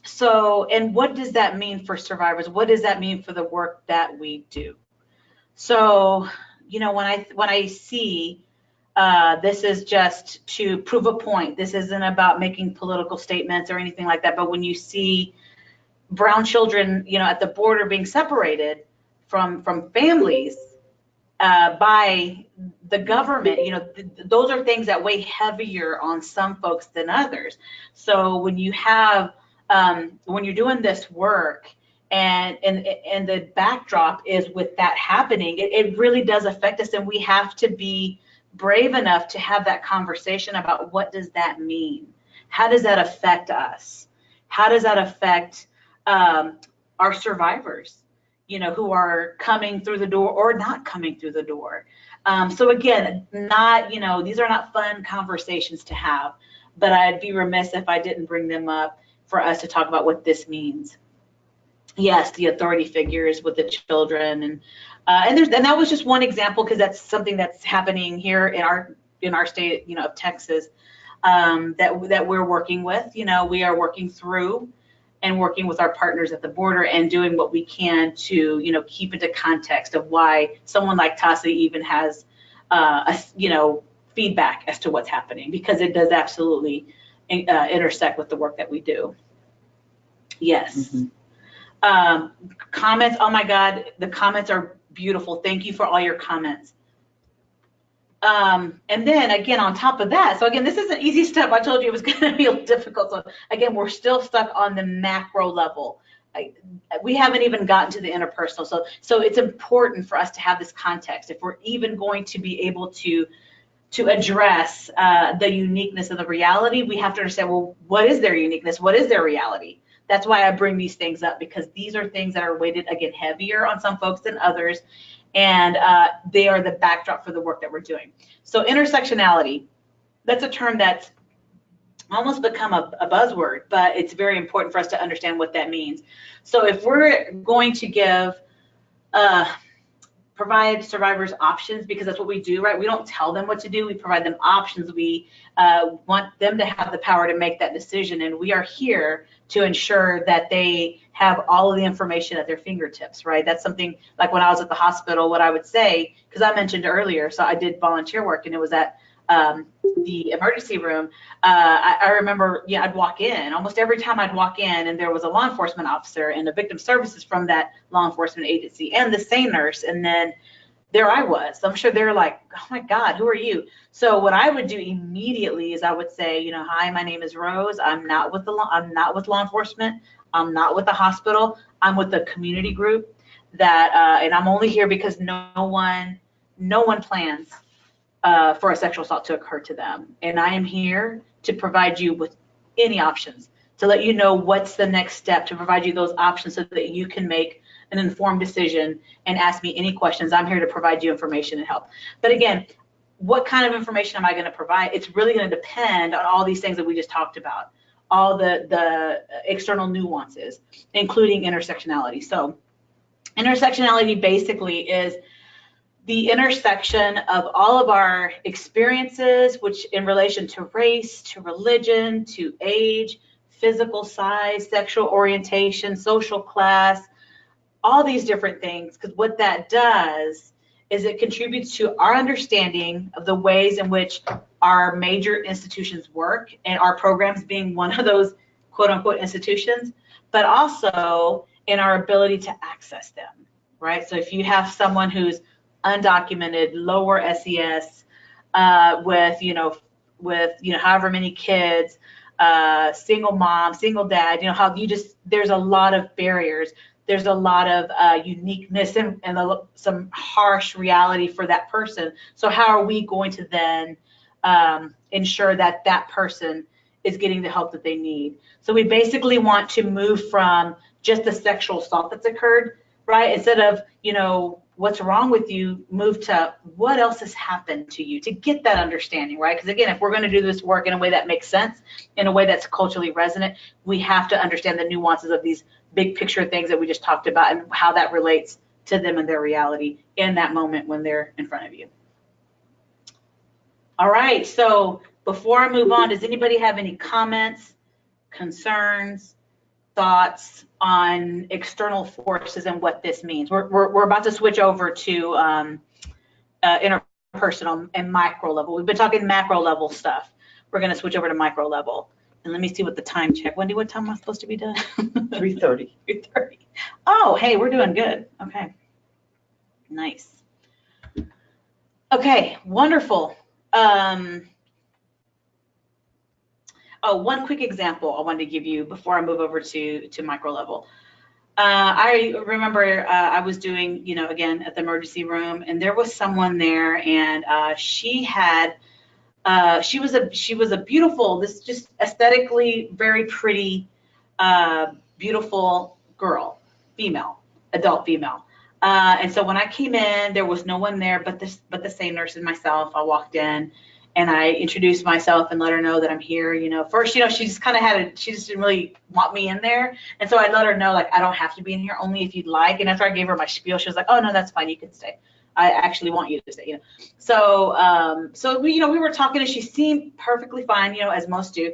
So, and what does that mean for survivors? What does that mean for the work that we do? So, you know, when I see this is just to prove a point. This isn't about making political statements or anything like that. But when you see brown children, you know, at the border being separated from families by the government, you know, those are things that weigh heavier on some folks than others. So when you have when you're doing this work and the backdrop is with that happening, it really does affect us, and we have to be brave enough to have that conversation about what does that mean? How does that affect us? How does that affect our survivors, you know, who are coming through the door or not coming through the door? So again, not, you know, these are not fun conversations to have, but I'd be remiss if I didn't bring them up for us to talk about what this means. Yes, the authority figures with the children, and that was just one example, because that's something that's happening here in our state, you know, of Texas, that we're working with. You know, we are working through and working with our partners at the border and doing what we can to, you know, keep into context of why someone like TAASA even has, you know, feedback as to what's happening, because it does absolutely intersect with the work that we do. Yes. Mm-hmm. Comments, oh my God, the comments are beautiful. Thank you for all your comments. And then again, on top of that, so again, this is an easy step. I told you it was going to be difficult. So again, we're still stuck on the macro level. We haven't even gotten to the interpersonal. So it's important for us to have this context. If we're even going to be able to address the uniqueness of the reality, we have to understand, well, what is their uniqueness? What is their reality? That's why I bring these things up, because these are things that are weighted, again, heavier on some folks than others, and they are the backdrop for the work that we're doing. So intersectionality, that's a term that's almost become a buzzword, but it's very important for us to understand what that means. So if we're going to give, provide survivors options, because that's what we do, right? We don't tell them what to do, we provide them options. We want them to have the power to make that decision, and we are here to ensure that they have all of the information at their fingertips, right? That's something like when I was at the hospital, what I would say, because I mentioned earlier, so I did volunteer work, and it was at the emergency room. I remember, yeah, I'd walk in, almost every time I'd walk in, and there was a law enforcement officer and a victim services from that law enforcement agency and the same nurse, and then there I was. I'm sure they're like, oh my God, who are you? So what I would do immediately is I would say, you know, hi, my name is Rose. I'm not with law enforcement. I'm not with the hospital. I'm with the community group that, and I'm only here because no one plans for a sexual assault to occur to them. And I am here to provide you with any options, to let you know what's the next step, to provide you those options so that you can make an informed decision and ask me any questions. I'm here to provide you information and help. But again, what kind of information am I going to provide? It's really going to depend on all these things that we just talked about, all the external nuances, including intersectionality. So intersectionality basically is the intersection of all of our experiences, which in relation to race, to religion, to age, physical size, sexual orientation, social class, all these different things. Because what that does is it contributes to our understanding of the ways in which our major institutions work, and our programs being one of those quote unquote institutions, but also in our ability to access them, right? So if you have someone who's undocumented, lower SES, with however many kids, single mom, single dad, how there's a lot of barriers. There's a lot of uniqueness and some harsh reality for that person. So how are we going to then ensure that that person is getting the help that they need? So we basically want to move from just the sexual assault that's occurred, right? Instead of, what's wrong with you, move to what else has happened to you, to get that understanding, right? Because again, if we're going to do this work in a way that makes sense, in a way that's culturally resonant, we have to understand the nuances of these big picture things that we just talked about and how that relates to them and their reality in that moment when they're in front of you. All right, so before I move on, does anybody have any comments, concerns, thoughts on external forces and what this means? We're about to switch over to interpersonal and micro level. We've been talking macro level stuff. We're going to switch over to micro level. And let me see what the time check. Wendy, what time am I supposed to be done? 3:30. 3:30. Oh, hey, we're doing good. Okay. Nice. Okay, wonderful. One quick example I wanted to give you before I move over to micro level. I remember I was doing, again, at the emergency room, and there was someone there, and she was a beautiful, this just aesthetically very pretty, beautiful girl, adult female. And so when I came in, there was no one there but the same nurse and myself. I walked in and I introduced myself and let her know that I'm here. First, she just kind of she just didn't really want me in there. And so I let her know, like, I don't have to be in here, only if you'd like. And after I gave her my spiel, she was like, oh, no, that's fine. You can stay. I actually want you to stay, So, we were talking, and she seemed perfectly fine, as most do.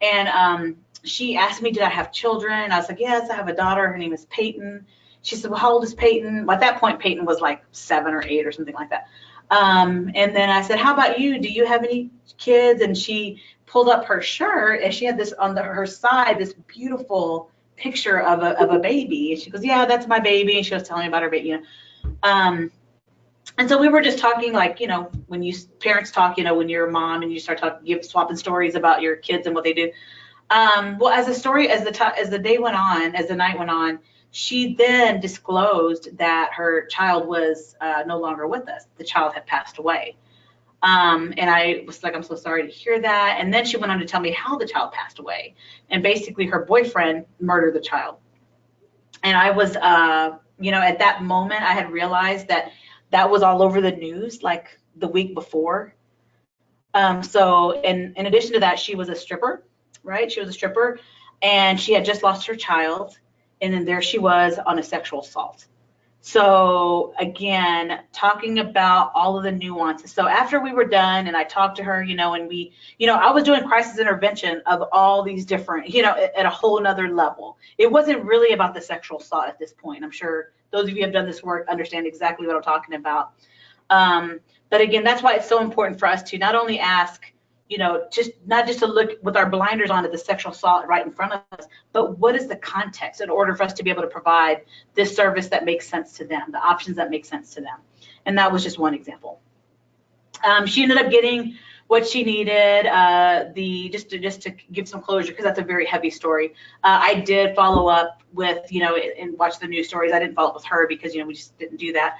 And she asked me, did I have children? I was like, yes, I have a daughter. Her name is Peyton. She said, well, how old is Peyton? Well, at that point, Peyton was like 7 or 8 or something like that. And then I said, how about you? Do you have any kids? And she pulled up her shirt, and she had this on her side, this beautiful picture of a baby. And she goes, yeah, that's my baby. And she was telling me about her baby, And so we were just talking, like, when parents talk, when you're a mom and you start swapping stories about your kids and what they do. Well, as the night went on, she then disclosed that her child was no longer with us. The child had passed away. And I was like, I'm so sorry to hear that. And then she went on to tell me how the child passed away. And basically her boyfriend murdered the child. And I was, at that moment, I had realized that was all over the news, like the week before. So in addition to that, she was a stripper, right? She was a stripper, and she had just lost her child. And then there she was on a sexual assault. So again, talking about all of the nuances. So after we were done and I talked to her, and we, I was doing crisis intervention of all these different, at a whole nother level. It wasn't really about the sexual assault at this point. I'm sure those of you who have done this work understand exactly what I'm talking about. But again, that's why it's so important for us to not only ask, not just to look with our blinders on at the sexual assault right in front of us, but what is the context in order for us to be able to provide this service that makes sense to them, the options that make sense to them. And that was just one example. She ended up getting what she needed. Just to give some closure, because that's a very heavy story. I did follow up with, and watch the news stories. I didn't follow up with her because, we just didn't do that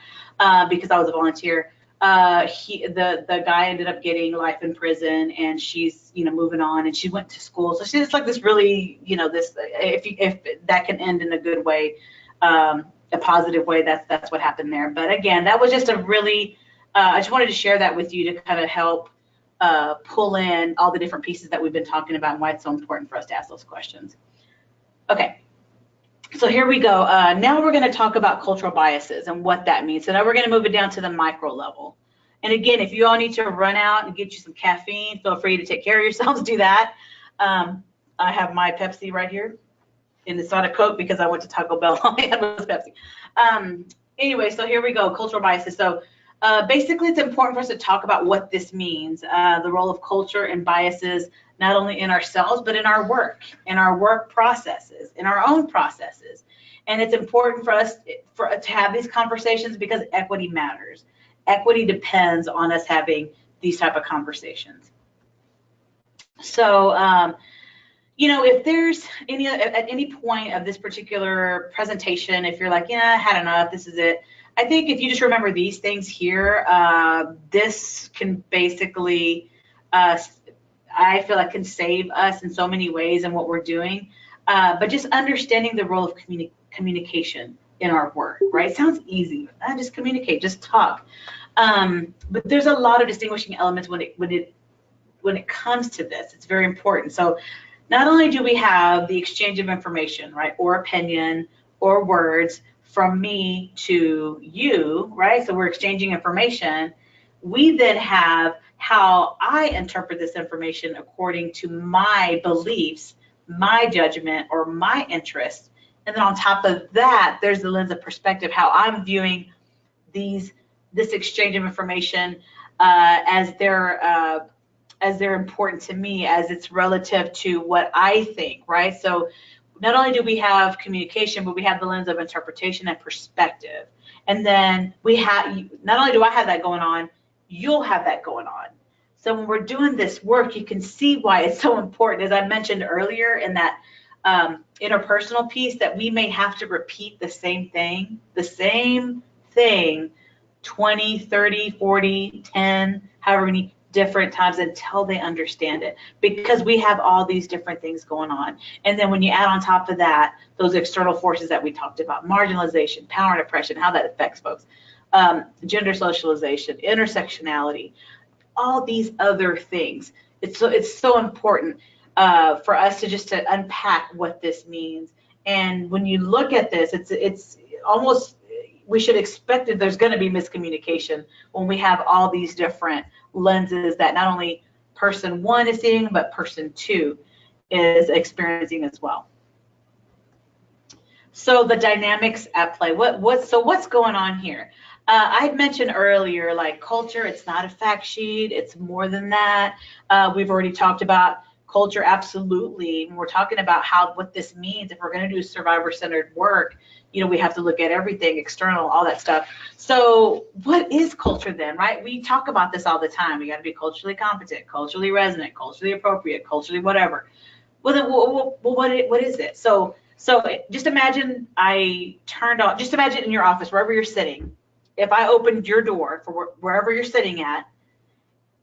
because I was a volunteer. The guy ended up getting life in prison, and she's, moving on, and she went to school. So she's like this really, this, if that can end in a good way, a positive way, that's what happened there. But again, that was just a really, I just wanted to share that with you to kind of help pull in all the different pieces that we've been talking about and why it's so important for us to ask those questions. Okay, so here we go. Now we're going to talk about cultural biases and what that means. So now we're going to move it down to the micro level. And again, if you all need to run out and get you some caffeine, feel free to take care of yourselves, do that. I have my Pepsi right here. And it's not a Coke because I went to Taco Bell. All I had was Pepsi. Anyway, so here we go, cultural biases. So basically, it's important for us to talk about what this means, the role of culture and biases, not only in ourselves, but in our work processes, in our own processes. And it's important for us to have these conversations because equity matters. Equity depends on us having these type of conversations. So, if there's at any point of this particular presentation, if you're like, yeah, I had enough, this is it. I think if you just remember these things here, this can basically, I feel like can save us in so many ways in what we're doing. But just understanding the role of communication in our work, right? It sounds easy. Just communicate, just talk. But there's a lot of distinguishing elements when it comes to this. It's very important. So not only do we have the exchange of information, right, or opinion or words from me to you, right? So we're exchanging information. We then have how I interpret this information according to my beliefs, my judgment, or my interests. And then on top of that, there's the lens of perspective, how I'm viewing this exchange of information as they're important to me, as it's relative to what I think, right? So not only do we have communication, but we have the lens of interpretation and perspective. And then we have, not only do I have that going on, you'll have that going on. So when we're doing this work, you can see why it's so important. As I mentioned earlier in that interpersonal piece, that we may have to repeat the same thing 20, 30, 40, 10, however many different times until they understand it, because we have all these different things going on. And then when you add on top of that those external forces that we talked about, marginalization, power and oppression, how that affects folks, gender socialization, intersectionality, all these other things, it's so important for us to unpack what this means. And when you look at this, it's almost, we should expect that there's going to be miscommunication when we have all these different lenses that not only person one is seeing, but person two is experiencing as well. So the dynamics at play, what's going on here? I had mentioned earlier, like culture, it's not a fact sheet, it's more than that. We've already talked about culture, absolutely. When we're talking about what this means, if we're going to do survivor-centered work, we have to look at everything external, all that stuff. So what is culture then, right? We talk about this all the time. We got to be culturally competent, culturally resonant, culturally appropriate, culturally whatever. Well, what is it? So just imagine just imagine in your office, wherever you're sitting, if I opened your door for wherever you're sitting at,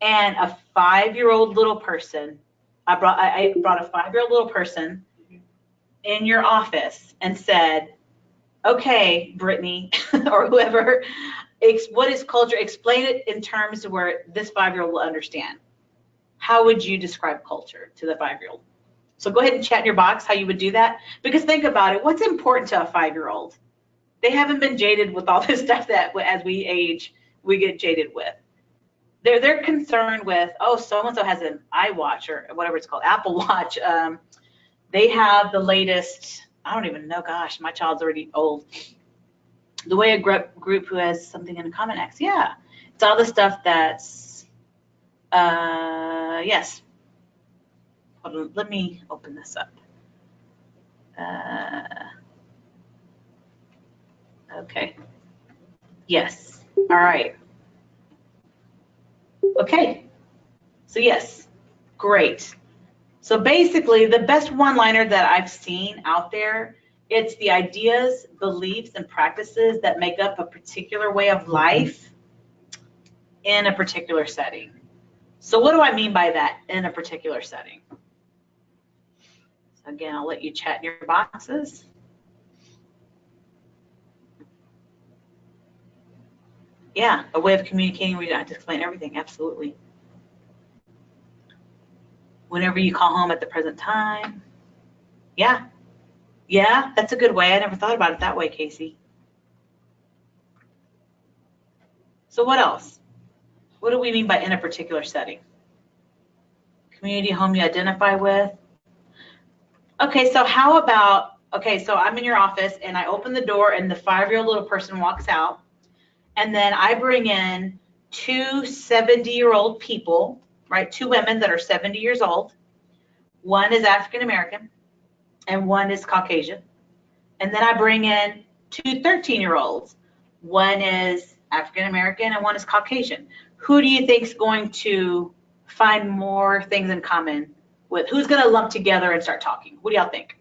and a 5-year-old little person, I brought a 5-year-old little person in your office and said, okay, Brittany, or whoever, what is culture? Explain it in terms where this 5-year-old will understand. How would you describe culture to the 5-year-old? So go ahead and chat in your box how you would do that. Because think about it, what's important to a 5-year-old? They haven't been jaded with all this stuff that as we age, we get jaded with. They're concerned with, oh, so-and-so has an iWatch or whatever it's called, Apple Watch. They have the latest, I don't even know, gosh, my child's already old. The way a group who has something in common acts, yeah. It's all the stuff that's, yes. Hold on, let me open this up. Okay. Yes. All right. Okay. So yes, great. So basically, the best one-liner that I've seen out there, it's the ideas, beliefs, and practices that make up a particular way of life in a particular setting. So what do I mean by that, in a particular setting? So again, I'll let you chat in your boxes. Yeah, a way of communicating where you don't have to explain everything, absolutely. Whenever you call home at the present time. Yeah, yeah, that's a good way. I never thought about it that way, Casey. So what else? What do we mean by in a particular setting? Community, home you identify with. Okay, so how about, okay, so I'm in your office and I open the door and the 5-year-old little person walks out, and then I bring in 2 70-year-old people, right? 2 women that are 70 years old. One is African American and one is Caucasian. And then I bring in 2 13-year-olds. One is African American and one is Caucasian. Who do you think is going to find more things in common with? Who's going to lump together and start talking? What do y'all think?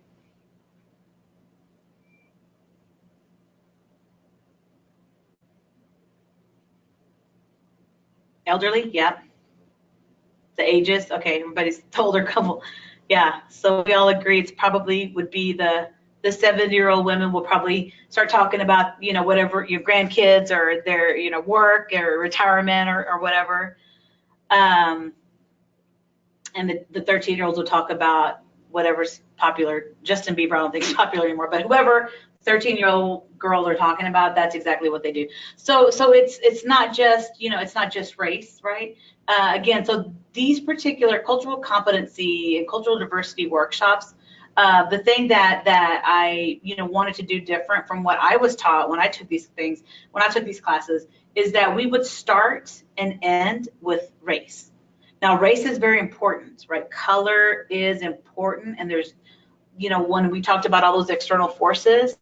Elderly? Yeah. The ages? Okay, everybody's told their couple. Yeah, so we all agree it's probably would be the 70-year-old women will probably start talking about, you know, whatever, your grandkids or their, you know, work or retirement or whatever. And the 13-year-olds will talk about whatever's popular. Justin Bieber, I don't think is popular anymore, but whoever 13-year-old girls are talking about, that's exactly what they do. So it's not just, you know, it's not just race, right? Again, so these particular cultural competency and cultural diversity workshops, the thing that I, you know, wanted to do different from what I was taught when I took these things, when I took these classes, is that we would start and end with race. Now, race is very important, right? Color is important, and there's, you know, when we talked about all those external forces,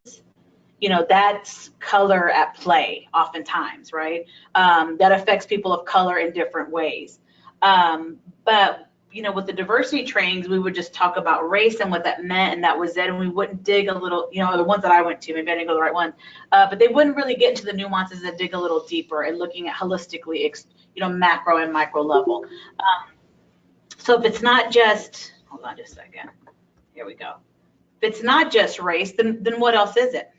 you know, that's color at play oftentimes, right? That affects people of color in different ways. But, you know, with the diversity trainings, we would just talk about race and what that meant, and that was it, and we wouldn't dig a little, you know, the ones that I went to, maybe I didn't go the right one, but they wouldn't really get into the nuances and dig a little deeper and looking at holistically, you know, macro and micro level. So if it's not just, hold on just a second, here we go. If it's not just race, then what else is it?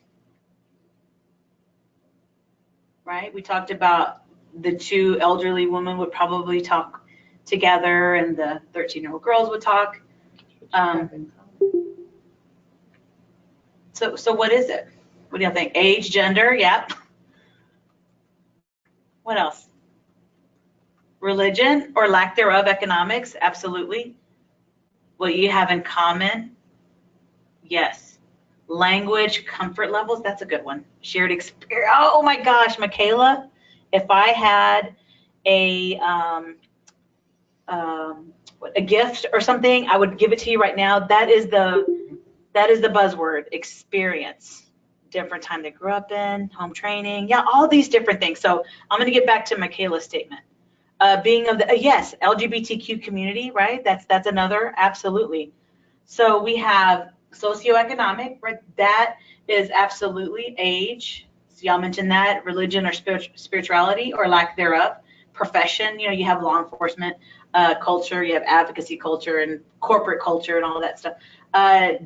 Right? We talked about the 2 elderly women would probably talk together and the 13-year-old girls would talk. So what is it? What do you think? Age, gender, yep. What else? Religion or lack thereof, economics, absolutely. What you have in common, yes. Language, comfort levels, that's a good one. Shared experience, oh my gosh, Michaela, if I had a gift or something, I would give it to you right now. That is the buzzword, experience. Different time they grew up in, home training, yeah, all these different things. So I'm going to get back to Michaela's statement. Being of the, yes, LGBTQ community, right? That's another, absolutely. So we have socioeconomic, right? That is absolutely age. So y'all mentioned that, religion or spirituality or lack thereof. Profession, you know, you have law enforcement culture, you have advocacy culture and corporate culture and all that stuff.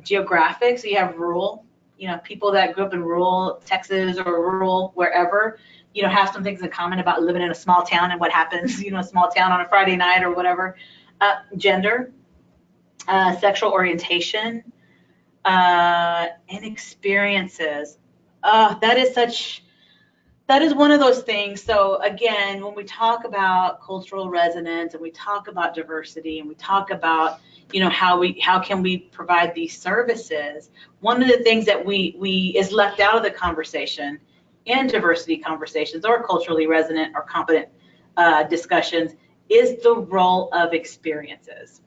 Geographic, so you have rural, you know, people that grew up in rural Texas or rural wherever, you know, have some things in common about living in a small town and what happens, you know, a small town on a Friday night or whatever. Gender, sexual orientation, and experiences. That is one of those things. So again, when we talk about cultural resonance and we talk about diversity and we talk about, you know, how can we provide these services, one of the things that we is left out of the conversation in diversity conversations or culturally resonant or competent discussions is the role of experiences,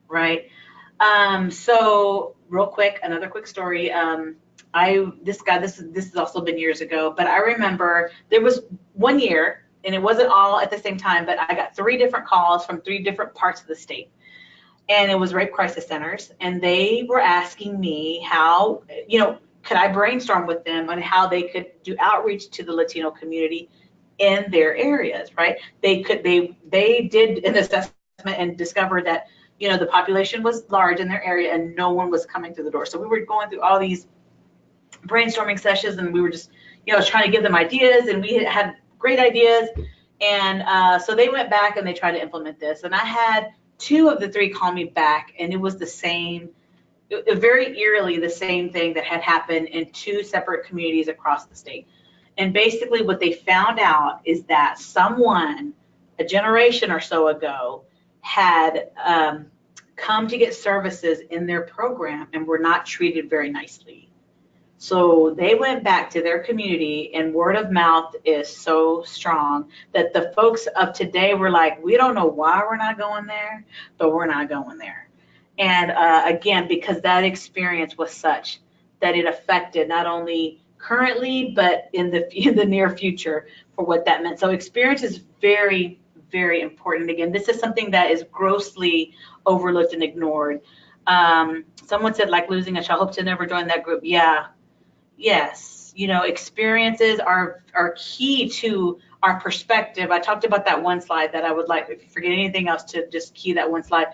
right? So real quick, another quick story. this has also been years ago, but I remember there was one year, and it wasn't all at the same time, but I got 3 different calls from 3 different parts of the state. And it was rape crisis centers, and they were asking me how, could I brainstorm with them on how they could do outreach to the Latino community in their areas, right? They did an assessment and discovered that, the population was large in their area and no one was coming through the door. So we were going through all these brainstorming sessions, and we were just, trying to give them ideas, and we had great ideas. And so they went back and they tried to implement this. And I had 2 of the 3 call me back, and it was the same, very eerily the same thing that had happened in 2 separate communities across the state. And basically what they found out is that someone a generation or so ago had come to get services in their program and were not treated very nicely. So they went back to their community, and word of mouth is so strong that the folks of today were like, we don't know why we're not going there, but we're not going there. And again, because that experience was such that it affected not only currently, but in the near future for what that meant. So experience is very, very important. Again, this is something that is grossly overlooked and ignored. Someone said, like losing a child, hope to never join that group. Yeah. Yes, experiences are key to our perspective. I talked about that one slide that I would like, if you forget anything else, to just key that one slide.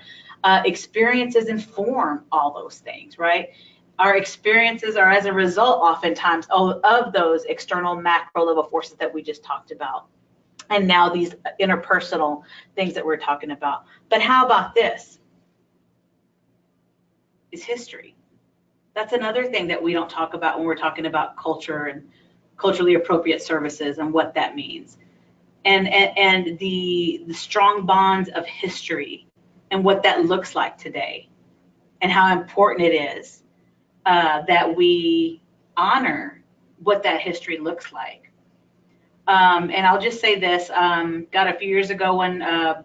Experiences inform all those things, right? Our experiences are as a result oftentimes of those external macro level forces that we just talked about. And now these interpersonal things that we're talking about. But how about this? Is history. That's another thing that we don't talk about when we're talking about culture and culturally appropriate services and what that means. And the strong bonds of history and what that looks like today, and how important it is that we honor what that history looks like. And I'll just say this, got a few years ago when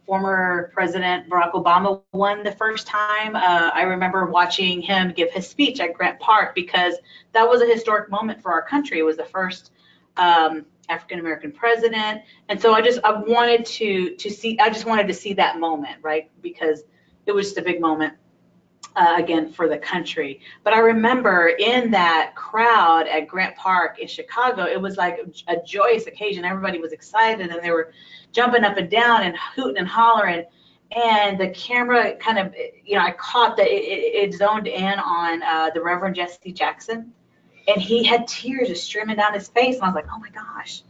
former President Barack Obama won the first time. I remember watching him give his speech at Grant Park, because that was a historic moment for our country. It was the first African-American president. And so I wanted to see that moment, right? Because it was just a big moment, again, for the country. But I remember in that crowd at Grant Park in Chicago, it was like a joyous occasion. Everybody was excited, and they were jumping up and down and hooting and hollering. And the camera kind of, I caught that it zoned in on the Reverend Jesse Jackson, and he had tears just streaming down his face. And I was like, oh my gosh.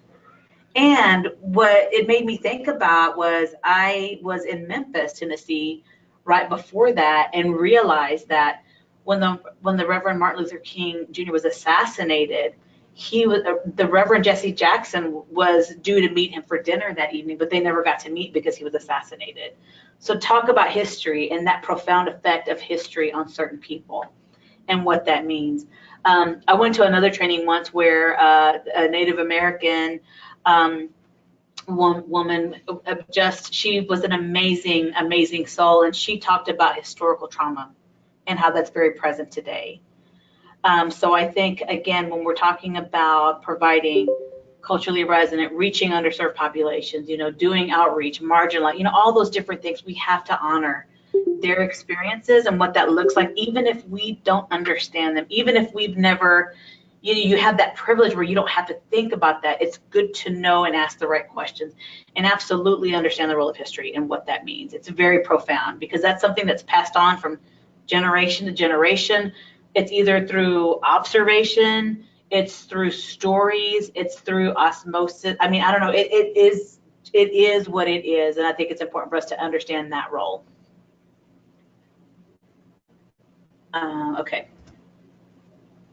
And what it made me think about was I was in Memphis, Tennessee, right before that, and realized that when the Reverend Martin Luther King Jr. was assassinated, the Reverend Jesse Jackson was due to meet him for dinner that evening, but they never got to meet because he was assassinated. So talk about history and that profound effect of history on certain people and what that means. I went to another training once where a Native American woman, she was an amazing soul, and she talked about historical trauma and how that's very present today. So I think, again, when we're talking about providing culturally resonant, reaching underserved populations, doing outreach, marginalized, all those different things, we have to honor their experiences and what that looks like, even if we don't understand them, even if we've never, you have that privilege where you don't have to think about that. It's good to know and ask the right questions, and absolutely understand the role of history and what that means. It's very profound, because that's something that's passed on from generation to generation. It's either through observation, it's through stories, it's through osmosis. I mean, I don't know, it is what it is. And I think it's important for us to understand that role. Okay.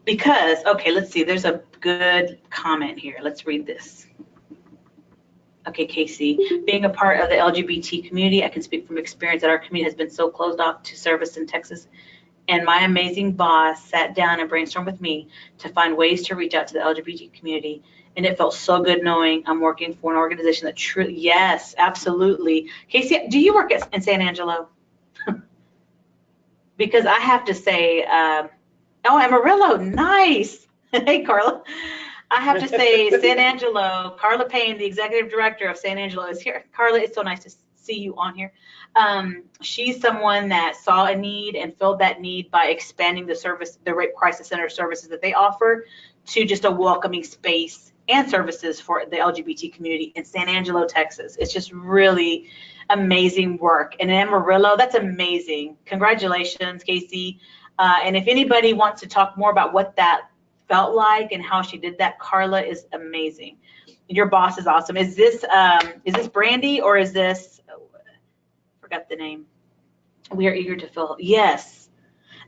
Because, okay, let's see, there's a good comment here. Let's read this. Okay, Casey, being a part of the LGBT community, I can speak from experience that our community has been so closed off to service in Texas. And my amazing boss sat down and brainstormed with me to find ways to reach out to the LGBT community. And it felt so good knowing I'm working for an organization that truly, yes, absolutely. Casey, do you work in San Angelo? Because I have to say, Oh, Amarillo, nice. Hey, Carla. I have to say, San Angelo, Carla Payne, the executive director of San Angelo, is here. Carla, it's so nice to see you on here. She's someone that saw a need and filled that need by expanding the service, the rape crisis center services that they offer, to just a welcoming space and services for the LGBT community in San Angelo, Texas. It's just really amazing work. And in Amarillo, that's amazing. Congratulations, Casey. And if anybody wants to talk more about what that felt like and how she did that, Carla is amazing. Your boss is awesome. Is this Brandy, or is this, forgot the name? We are eager to fill. Yes,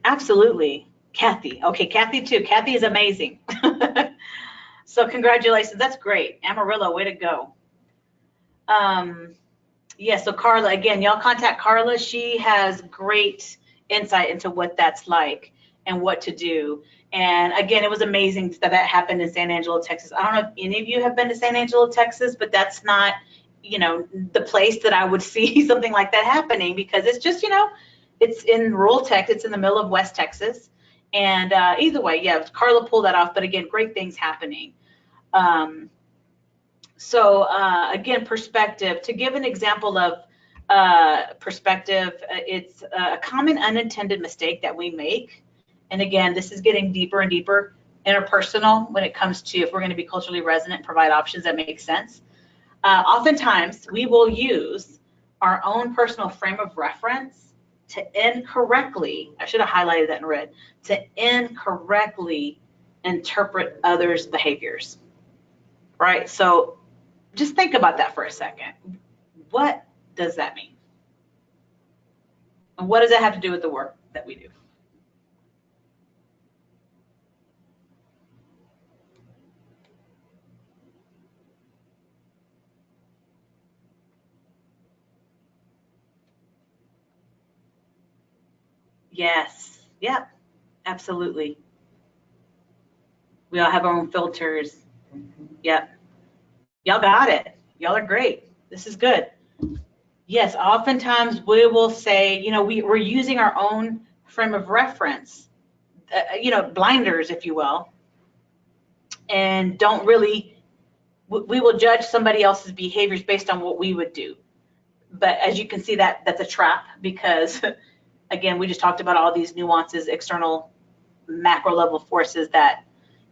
absolutely. Kathy. Okay, Kathy too. Kathy is amazing. So congratulations. That's great. Amarillo, way to go. Yeah, so Carla, again, y'all contact Carla. She has great insight into what that's like and what to do. And again, it was amazing that that happened in San Angelo, Texas. I don't know if any of you have been to San Angelo, Texas, but that's not, you know, the place that I would see something like that happening, because it's just, you know, it's in rural Texas. It's in the middle of West Texas. And either way, yeah, Carla pulled that off. But again, great things happening. So again, perspective. To give an example of perspective, it's a common unintended mistake that we make. And again, this is getting deeper and deeper, interpersonal, when it comes to if we're going to be culturally resonant, provide options that make sense. Oftentimes, we will use our own personal frame of reference to incorrectly, I should have highlighted that in red, to incorrectly interpret others' behaviors, right? So just think about that for a second. What does that mean? And what does that have to do with the work that we do? Yes. Yep. Absolutely. We all have our own filters. Yep. Y'all got it. Y'all are great. This is good. Yes. Oftentimes we will say, you know, we're using our own frame of reference, you know, blinders, if you will, and don't really, we will judge somebody else's behaviors based on what we would do. But as you can see, that's a trap, because again, we just talked about all these nuances, external macro level forces that,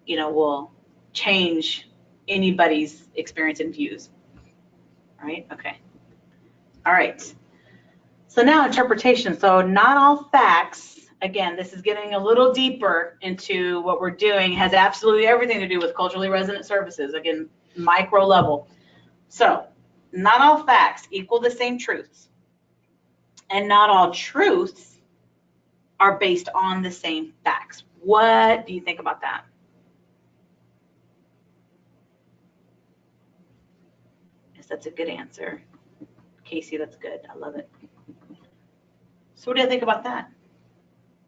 you know, will change anybody's experience and views. Right? Okay. All right. So now interpretation. So not all facts, again, this is getting a little deeper into what we're doing, has absolutely everything to do with culturally resonant services, again, micro level. So not all facts equal the same truths, and not all truths are based on the same facts. What do you think about that? Yes, that's a good answer. Casey, that's good. I love it. So what do you think about that?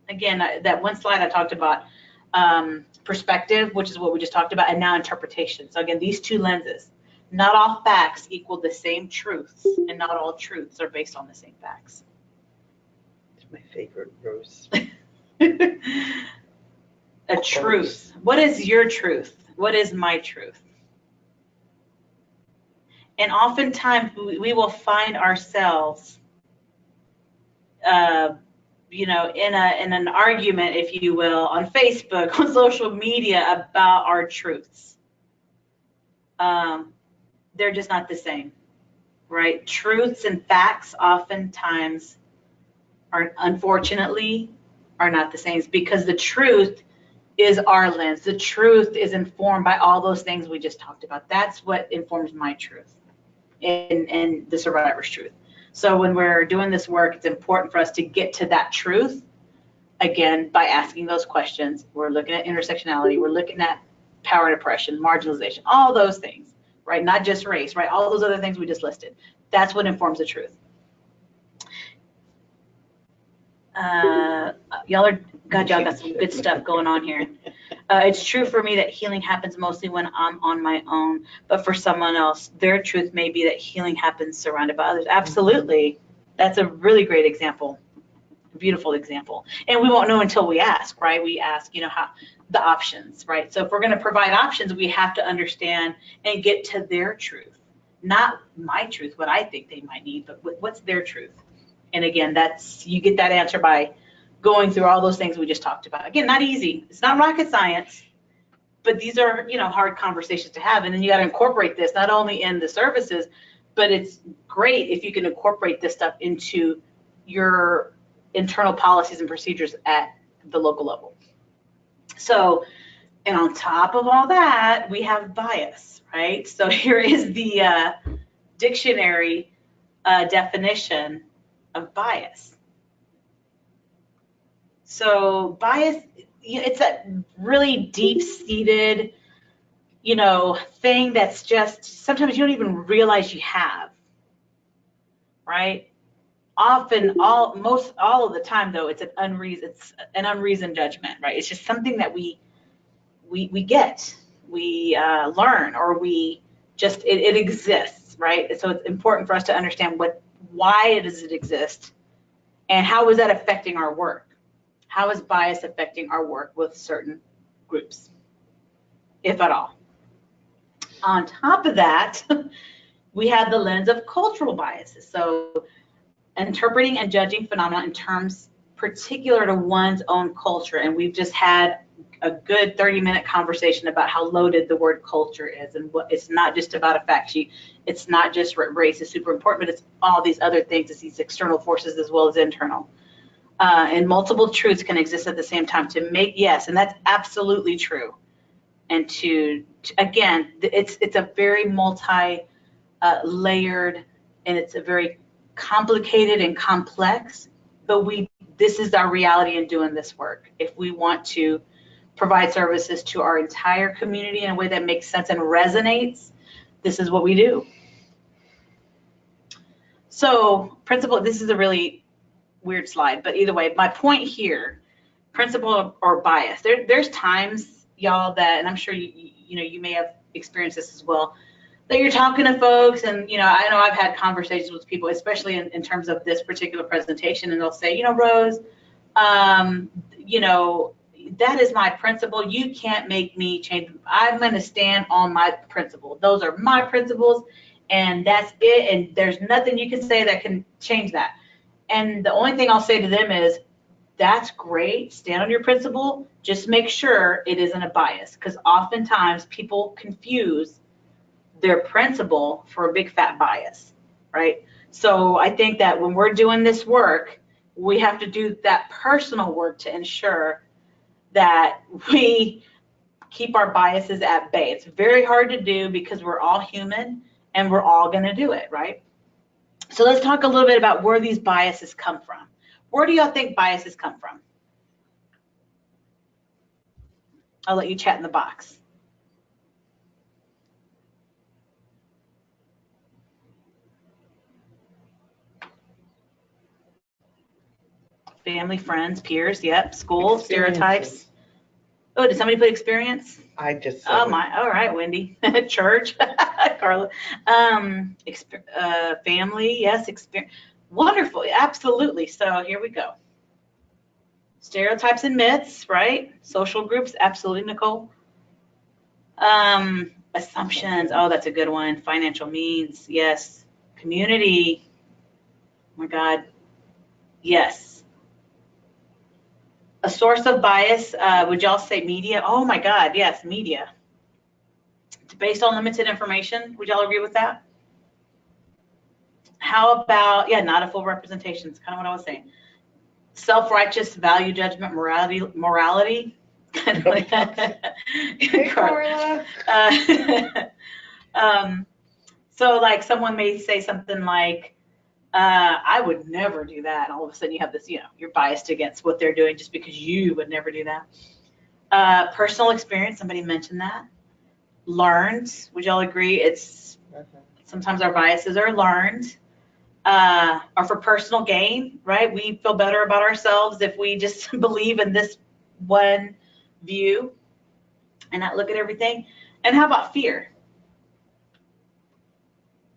Again, that one slide I talked about, perspective, which is what we just talked about, and now interpretation. So again, these two lenses. Not all facts equal the same truths, and not all truths are based on the same facts. It's my favorite, Rose. A truth. What is your truth? What is my truth? And oftentimes we will find ourselves, you know, in an argument, if you will, on Facebook, on social media about our truths. They're just not the same, right? Truths and facts oftentimes are, unfortunately, are not the same, because the truth is our lens. The truth is informed by all those things we just talked about. That's what informs my truth and the survivor's truth. So when we're doing this work, it's important for us to get to that truth, again, by asking those questions. We're looking at intersectionality. We're looking at power and oppression, marginalization, all those things, right? Not just race, right? All those other things we just listed. That's what informs the truth. Y'all got some good stuff going on here. It's true for me that healing happens mostly when I'm on my own, but for someone else, their truth may be that healing happens surrounded by others. Absolutely. That's a really great example. beautiful example. And we won't know until we ask, right? We ask, how the options, right? So if we're going to provide options, we have to understand and get to their truth, not my truth, what I think they might need, but what's their truth. And again, you get that answer by going through all those things we just talked about. Again, not easy. It's not rocket science, but these are, hard conversations to have. And then you got to incorporate this not only in the services, but it's great if you can incorporate this stuff into your internal policies and procedures at the local level. So, and on top of all that, we have bias, right? So here is the dictionary definition of bias. So bias, it's that really deep-seated, thing that's just sometimes you don't even realize you have, right? Often, all of the time though, it's an unreasoned judgment, right? It's just something that we get, we learn, or we just it exists, right? So it's important for us to understand why does it exist, and how is that affecting our work? How is bias affecting our work with certain groups, if at all? On top of that, we have the lens of cultural biases. So interpreting and judging phenomena in terms particular to one's own culture. And we've just had a good 30-minute conversation about how loaded the word culture is, and it's not just about a fact sheet. It's not just race is super important, but it's all these other things. It's these external forces as well as internal. And multiple truths can exist at the same time to make, yes, and that's absolutely true. And again, it's a very multi-layered, and it's a very complicated and complex, but this is our reality in doing this work. If we want to provide services to our entire community in a way that makes sense and resonates, this is what we do. So principle, this is a really weird slide, but either way, my point here, principle or bias, there's times, y'all, that, and I'm sure you may have experienced this as well, that you're talking to folks, and I know I've had conversations with people, especially in terms of this particular presentation, and they'll say, Rose, that is my principle. You can't make me change. I'm going to stand on my principle. Those are my principles, and that's it. And there's nothing you can say that can change that. And the only thing I'll say to them is, that's great. Stand on your principle. Just make sure it isn't a bias, because oftentimes people confuse their principle for a big fat bias, right? So I think that when we're doing this work, we have to do that personal work to ensure that we keep our biases at bay. It's very hard to do because we're all human and we're all going to do it, right? So let's talk a little bit about where these biases come from. Where do y'all think biases come from? I'll let you chat in the box. Family, friends, peers, yep. School, stereotypes. Oh, did somebody put experience? I just said Oh my, all right, Wendy. Church, Carla. Family, yes, experience. Wonderful, absolutely. So here we go. Stereotypes and myths, right? Social groups, absolutely, Nicole. Assumptions, oh, that's a good one. Financial means, yes. Community, oh my God, yes. A source of bias, would y'all say media? Oh my God, yes, media. It's based on limited information. Would y'all agree with that? How about, yeah, not a full representation. It's kind of what I was saying. Self-righteous value judgment, morality. Hey, Carla. So like someone may say something like, I would never do that. And all of a sudden you have this, you're biased against what they're doing just because you would never do that. Personal experience, somebody mentioned that. Learned, would y'all agree? It's sometimes our biases are learned. Or for personal gain, right? We feel better about ourselves if we just believe in this one view and not look at everything. And how about fear?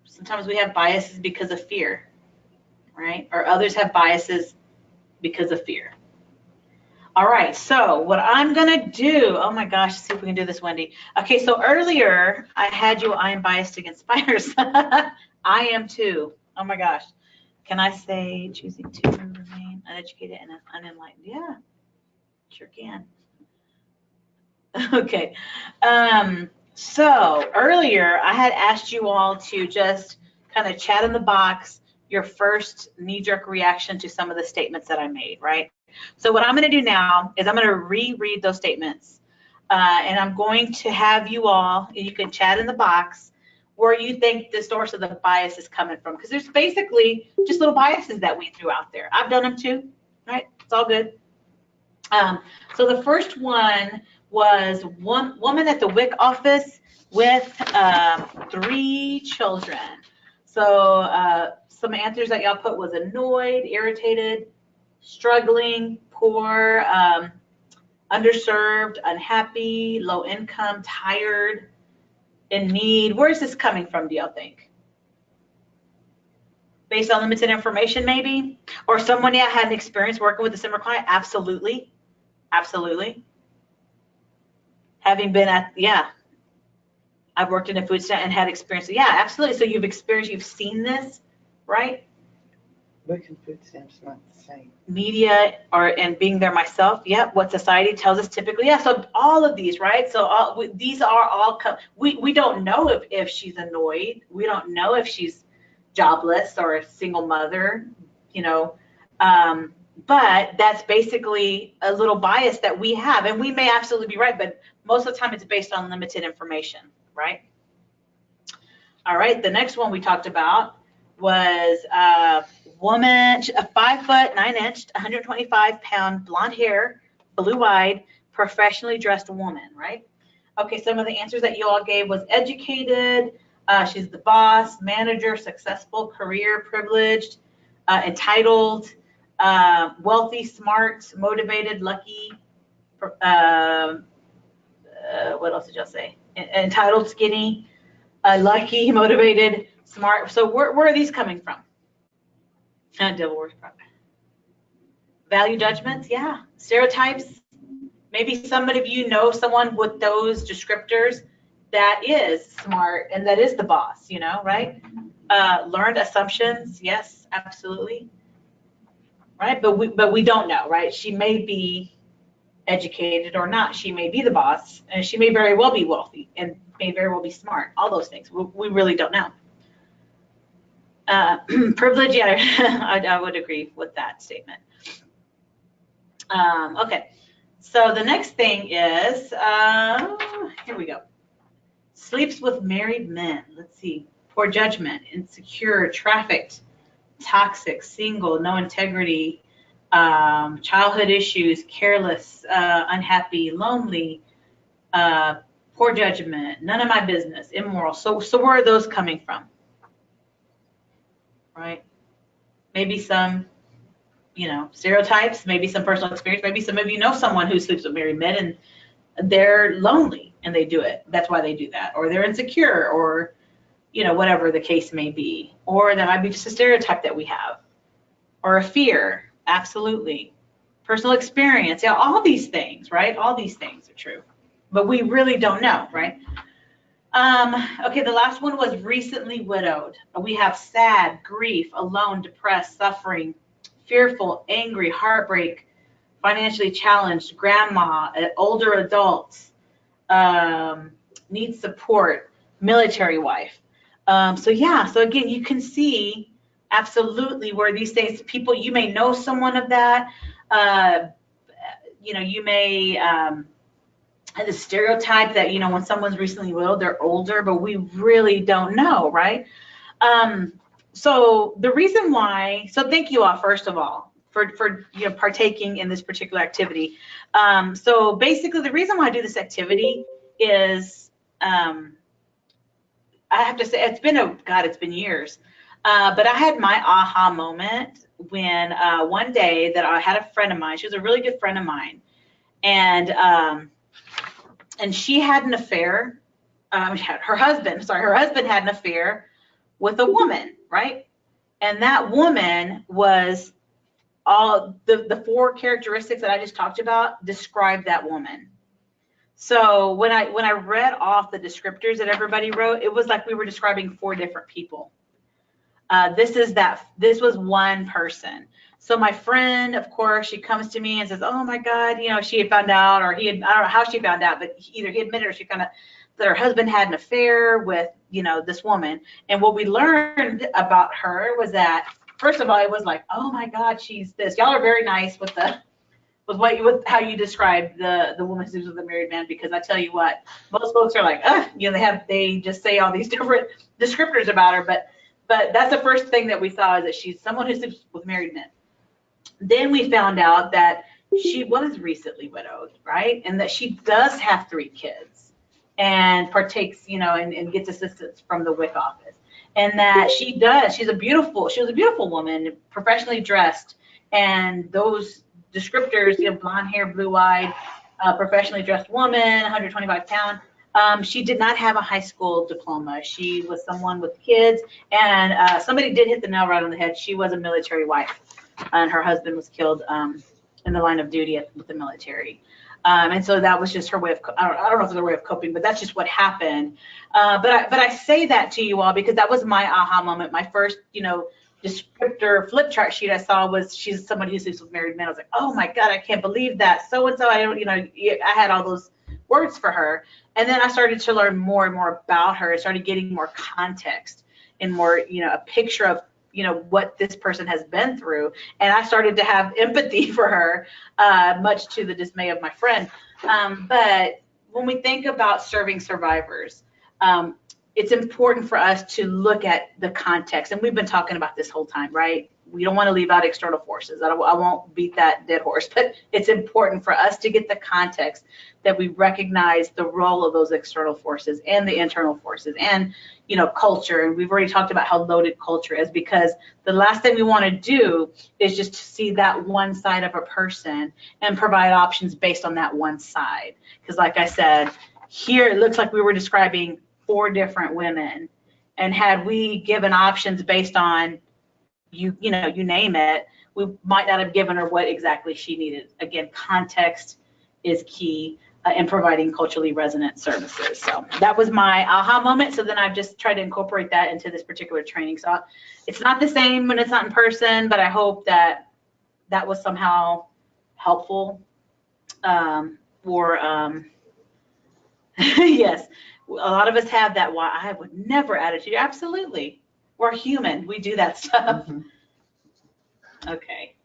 Sometimes we have biases because of fear, right? Or others have biases because of fear. All right, so what I'm gonna do, oh my gosh, see if we can do this, Wendy. Okay, so earlier I had you, I am biased against spiders. I am too. Oh my gosh. Can I say choosing to remain uneducated and unenlightened? Yeah, sure can. Okay. So earlier I had asked you all to just kind of chat in the box your first knee-jerk reaction to some of the statements that I made, right? So what I'm going to do now is I'm going to reread those statements, and I'm going to have you all, and you can chat in the box where you think the source of the bias is coming from, because there's basically just little biases that we threw out there. I've done them too, right? It's all good. So the first one was one woman at the WIC office with 3 children. So some answers that y'all put was annoyed, irritated, struggling, poor, underserved, unhappy, low income, tired, in need. Where's this coming from, do y'all think? Based on limited information, maybe? Or someone, yeah, had an experience working with a similar client? Absolutely. Absolutely. Having been at, yeah, I've worked in a food stand and had experience. Yeah, absolutely. So you've experienced, you've seen this, right? Working food stamps not the same. Media and being there myself. Yep. What society tells us typically. Yeah. So all of these, right? So these are all, we don't know if she's annoyed. We don't know if she's jobless or a single mother, you know, but that's basically a little bias that we have, and we may absolutely be right, but most of the time it's based on limited information, right? All right, the next one we talked about was a woman, a 5 foot 9 inch, 125-pound, blonde hair, blue-eyed, professionally dressed woman, right? Okay, some of the answers that you all gave was educated, she's the boss, manager, successful, career, privileged, entitled, wealthy, smart, motivated, lucky. What else did y'all say? Entitled, skinny, lucky, motivated, smart. So where are these coming from? Devil works probably. Value judgments, yeah. Stereotypes. Maybe some of you know someone with those descriptors that is smart and that is the boss, you know, right? Learned assumptions, yes, absolutely. Right, but we don't know, right? She may be educated or not. She may be the boss, and she may very well be wealthy and may very well be smart. All those things, we really don't know. Privilege, yeah, I would agree with that statement. Okay, so the next thing is, here we go. Sleeps with married men. Let's see. Poor judgment, insecure, trafficked, toxic, single, no integrity, childhood issues, careless, unhappy, lonely, poor judgment, none of my business, immoral. So where are those coming from? Right? Maybe some, you know, stereotypes, maybe some personal experience, maybe some of you know someone who sleeps with married men and they're lonely and they do it. That's why they do that. Or they're insecure, or, you know, whatever the case may be. Or that might be just a stereotype that we have. Or a fear. Absolutely. Personal experience. Yeah, all these things, right? All these things are true. But we really don't know, right? Okay, the last one was recently widowed. We have sad, grief, alone, depressed, suffering, fearful, angry, heartbreak, financially challenged, grandma, older adults, needs support, military wife. So yeah, so again, you can see absolutely where these things, people, you may know someone of that, you know, you may have the stereotype that, you know, when someone's recently widowed, they're older, but we really don't know, right? So the reason why, so thank you all, first of all, for you know, partaking in this particular activity. So basically the reason why I do this activity is, I have to say, it's been years. But I had my aha moment when one day that I had a friend of mine, she was a really good friend of mine, and she had an affair, her husband had an affair with a woman, right? And that woman was all the 4 characteristics that I just talked about describe that woman. So when I read off the descriptors that everybody wrote, it was like we were describing 4 different people. This was one person. So my friend, of course, she comes to me and says, "Oh my God, you know, she had found out, or I don't know how she found out, but either he admitted or she found out that her husband had an affair with, you know, this woman." And what we learned about her was that, first of all, it was like, "Oh my God, she's this." Y'all are very nice with how you describe the woman who's with a married man, because I tell you what, most folks are like, you know, they just say all these different descriptors about her, but that's the first thing that we saw, is that she's someone who sleeps with married men. Then we found out that she was recently widowed, right? And that she does have 3 kids and partakes, you know, and gets assistance from the WIC office. And that she was a beautiful woman, professionally dressed. And those descriptors, you know, blonde hair, blue-eyed, professionally dressed woman, 125 pounds. She did not have a high school diploma. She was someone with kids, and somebody did hit the nail right on the head. She was a military wife, and her husband was killed in the line of duty with the military. And so that was just her way of, I don't know if it's her way of coping, but that's just what happened. But I say that to you all because that was my aha moment. My first, you know, descriptor flip chart sheet I saw was, she's somebody who sleeps with married men. I was like, oh my God, I can't believe that. So-and-so, I don't, you know, I had all those words for her. And then I started to learn more and more about her. I started getting more context and more, you know, a picture of, you know, what this person has been through. And I started to have empathy for her, much to the dismay of my friend. But when we think about serving survivors, it's important for us to look at the context. And we've been talking about this whole time, right? We don't want to leave out external forces. I won't beat that dead horse, but it's important for us to get the context, that we recognize the role of those external forces and the internal forces and, you know, culture. And we've already talked about how loaded culture is, because the last thing we want to do is just to see that one side of a person and provide options based on that one side. Because like I said, here it looks like we were describing 4 different women, and had we given options based on you know, you name it, we might not have given her what exactly she needed. Again, context is key in providing culturally resonant services. So that was my aha moment. So then I've just tried to incorporate that into this particular training. So it's not the same when it's not in person, but I hope that that was somehow helpful. Yes, a lot of us have that "why I would never" attitude. Absolutely. We're human. We do that stuff. Mm-hmm. Okay.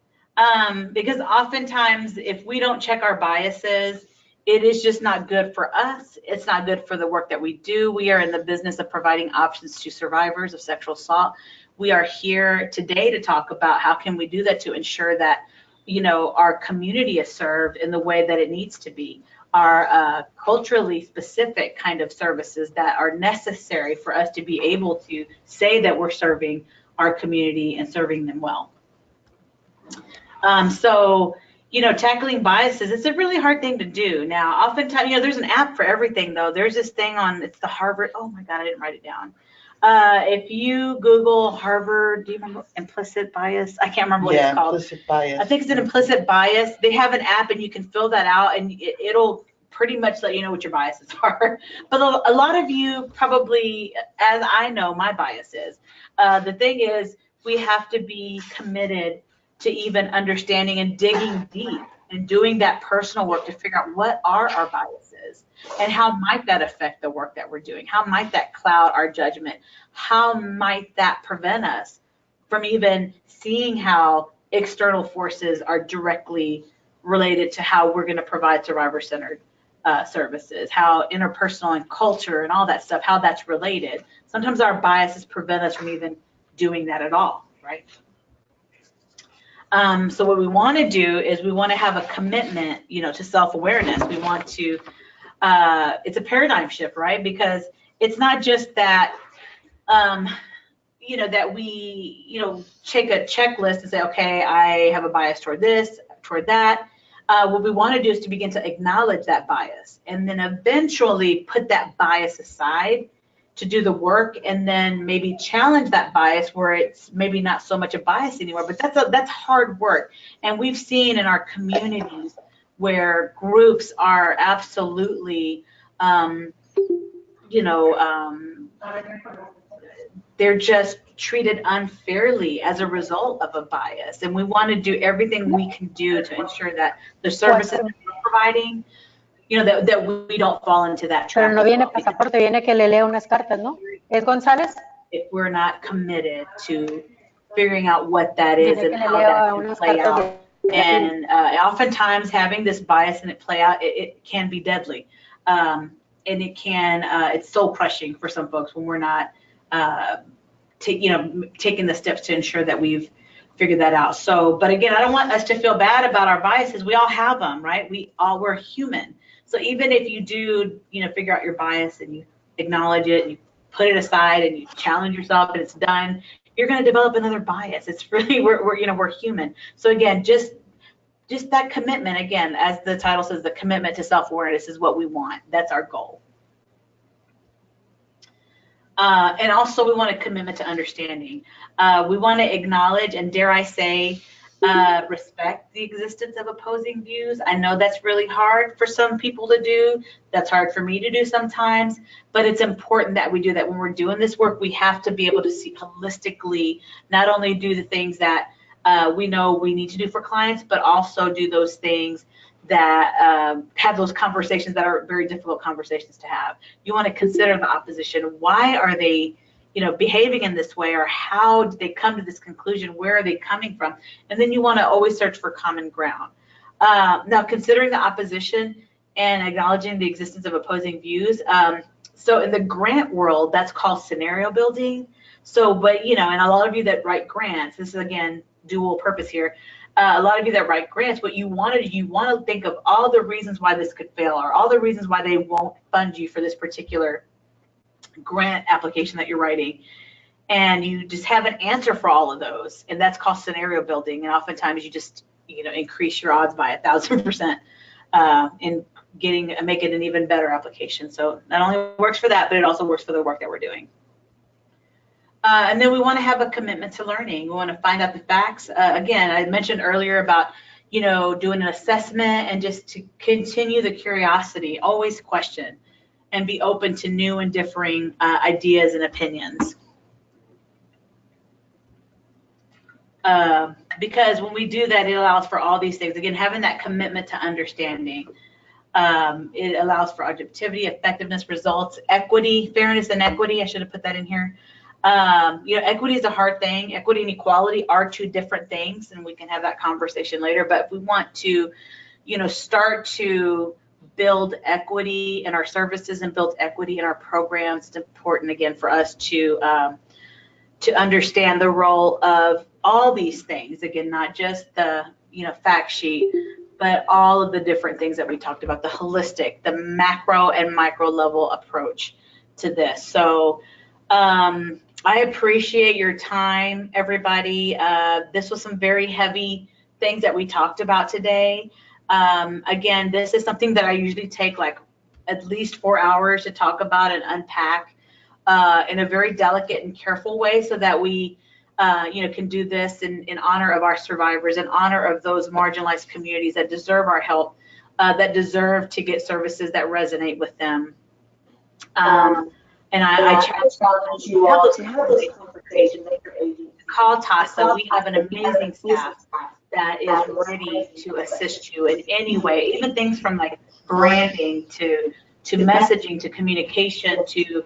Because oftentimes, if we don't check our biases, it is just not good for us. It's not good for the work that we do. We are in the business of providing options to survivors of sexual assault. We are here today to talk about how can we do that to ensure that, you know, our community is served in the way that it needs to be. Are culturally specific kind of services that are necessary for us to be able to say that we're serving our community and serving them well. So, you know, tackling biases, it's a really hard thing to do. Now, oftentimes, you know, there's an app for everything, though. There's this thing it's the Harvard, oh my God, I didn't write it down. If you Google Harvard, do you remember implicit bias? I can't remember what it's called. Implicit bias. I think it's an implicit bias. They have an app and you can fill that out, and it'll pretty much let you know what your biases are. But a lot of you probably, as I know, my bias is. The thing is, we have to be committed to even understanding and digging deep and doing that personal work to figure out what are our biases and how might that affect the work that we're doing? How might that cloud our judgment? How might that prevent us from even seeing how external forces are directly related to how we're going to provide survivor-centered services, how interpersonal and culture and all that stuff, how that's related. Sometimes our biases prevent us from even doing that at all, right? So what we want to do is we want to have a commitment, you know, to self-awareness. We want to, it's a paradigm shift, right? Because it's not just that, you know, that we, you know, take a checklist and say, okay, I have a bias toward this, toward that. What we want to do is to begin to acknowledge that bias and then eventually put that bias aside to do the work and then maybe challenge that bias where it's maybe not so much a bias anymore, but that's hard work. And we've seen in our communities where groups are absolutely, they're just treated unfairly as a result of a bias. And we want to do everything we can do to ensure that the services that we're providing, that we don't fall into that trap. Pero no viene pasaporte, viene que le lea unas cartas, ¿no? ¿Es González? If we're not committed to figuring out what that is and how that can play out. And oftentimes having this bias and it play out, it can be deadly. And it can, it's soul crushing for some folks when we're not, taking the steps to ensure that we've figured that out. So, but again, I don't want us to feel bad about our biases. We all have them, right? We're human. So even if you do, figure out your bias and you acknowledge it, and you put it aside and you challenge yourself and it's done, you're going to develop another bias. It's really, we're human. So again, just that commitment, again, as the title says, the commitment to self-awareness is what we want. That's our goal. And also we want a commitment to understanding. We want to acknowledge and, dare I say, respect the existence of opposing views. I know that's really hard for some people to do. That's hard for me to do sometimes, but it's important that we do that. When we're doing this work, we have to be able to see holistically, not only do the things that we know we need to do for clients, but also do those things that have those conversations that are very difficult conversations to have. You want to consider the opposition. Why are they behaving in this way, or how did they come to this conclusion? Where are they coming from? And then you want to always search for common ground. Now, considering the opposition and acknowledging the existence of opposing views. So in the grant world, that's called scenario building. So, but, and a lot of you that write grants, this is, again, dual purpose here. A lot of you that write grants, what you want to think of all the reasons why this could fail, or all the reasons why they won't fund you for this particular grant application that you're writing, and you just have an answer for all of those, and that's called scenario building. And oftentimes you just increase your odds by 1,000% in making an even better application. So not only works for that, but it also works for the work that we're doing. And then we want to have a commitment to learning. We want to find out the facts. Again, I mentioned earlier about doing an assessment, and just to continue the curiosity, always question and be open to new and differing ideas and opinions. Because when we do that, it allows for all these things. Again, having that commitment to understanding. It allows for objectivity, effectiveness, results, equity, fairness and equity. I should have put that in here. Equity is a hard thing. Equity and equality are two different things, and we can have that conversation later. But if we want to, start to build equity in our services and build equity in our programs, it's important, again, for us to understand the role of all these things. Again, not just the fact sheet, but all of the different things that we talked about, the holistic, the macro and micro level approach to this. So I appreciate your time, everybody. This was some very heavy things that we talked about today. Again, this is something that I usually take like at least 4 hours to talk about and unpack in a very delicate and careful way, so that we can do this in honor of our survivors, in honor of those marginalized communities that deserve our help, that deserve to get services that resonate with them. And I challenge you all to have those conversations with your agency. Call TAASA. We have an amazing staff that is ready to assist you in any way, even things from like branding to messaging to communication to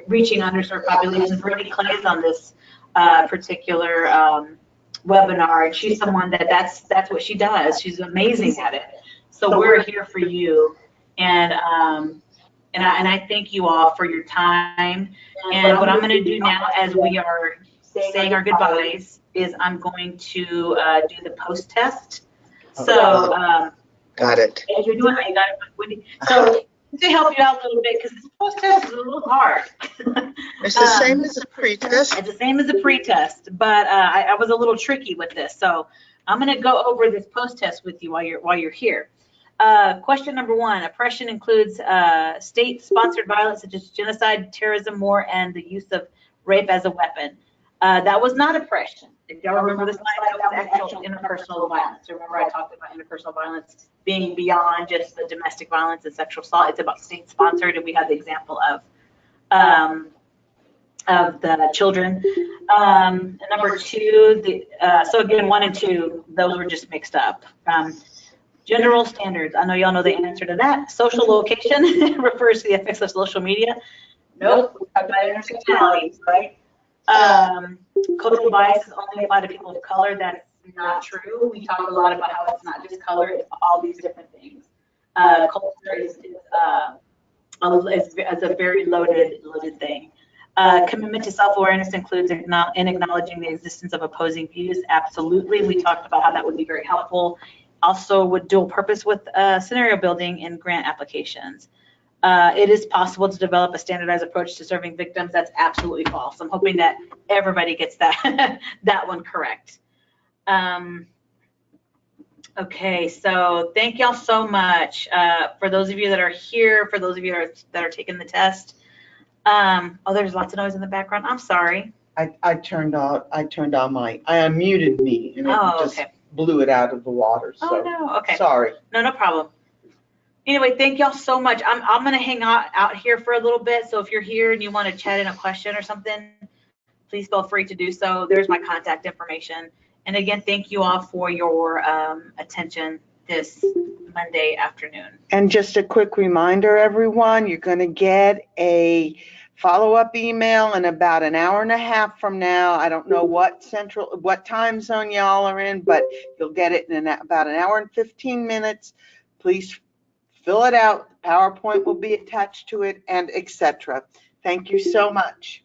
reaching underserved populations. Brittany Clay is on this particular webinar, and she's someone that's what she does. She's amazing at it. So we're here for you, and I thank you all for your time. And what I'm going to do now, as we are saying our goodbyes, is I'm going to do the post test. So got it. As you're doing that, you got it, Wendy. So to help you out a little bit, because this post test is a little hard. It's the same as a pre-test. It's the same as a pre-test, but I was a little tricky with this. So I'm going to go over this post test with you while you're here. Question number 1, oppression includes state-sponsored violence such as genocide, terrorism, war, and the use of rape as a weapon. That was not oppression. If y'all remember this slide, that was actual interpersonal violence. Remember I talked about interpersonal violence being beyond just the domestic violence and sexual assault. It's about state-sponsored, and we have the example of the children. Number 2, so again, 1 and 2, those were just mixed up. Gender role standards. I know y'all know the answer to that. Social location refers to the effects of social media. Nope. We talked about intersectionality, right? Cultural biases only apply to people of color. That's not true. We talk a lot about how it's not just color, it's all these different things. Culture is a very loaded thing. Commitment to self-awareness includes acknowledging the existence of opposing views. Absolutely. We talked about how that would be very helpful. Also would dual purpose with scenario building in grant applications. It is possible to develop a standardized approach to serving victims. That's absolutely false. I'm hoping that everybody gets that that one correct. Okay, so thank y'all so much. For those of you that are here, for those of you that are taking the test. Oh, there's lots of noise in the background. I'm sorry. I unmuted me and it just blew it out of the water. So oh no, okay. Sorry. No problem. Anyway, thank y'all so much. I'm gonna hang out here for a little bit. So if you're here and you want to chat in a question or something, please feel free to do so. There's my contact information. And again, thank you all for your attention this Monday afternoon. And just a quick reminder, everyone, you're going to get a follow-up email in about an hour and a half from now. I don't know what time zone y'all are in, but you'll get it in about an hour and 15 minutes. Please fill it out. The PowerPoint will be attached to it, and etc. Thank you so much.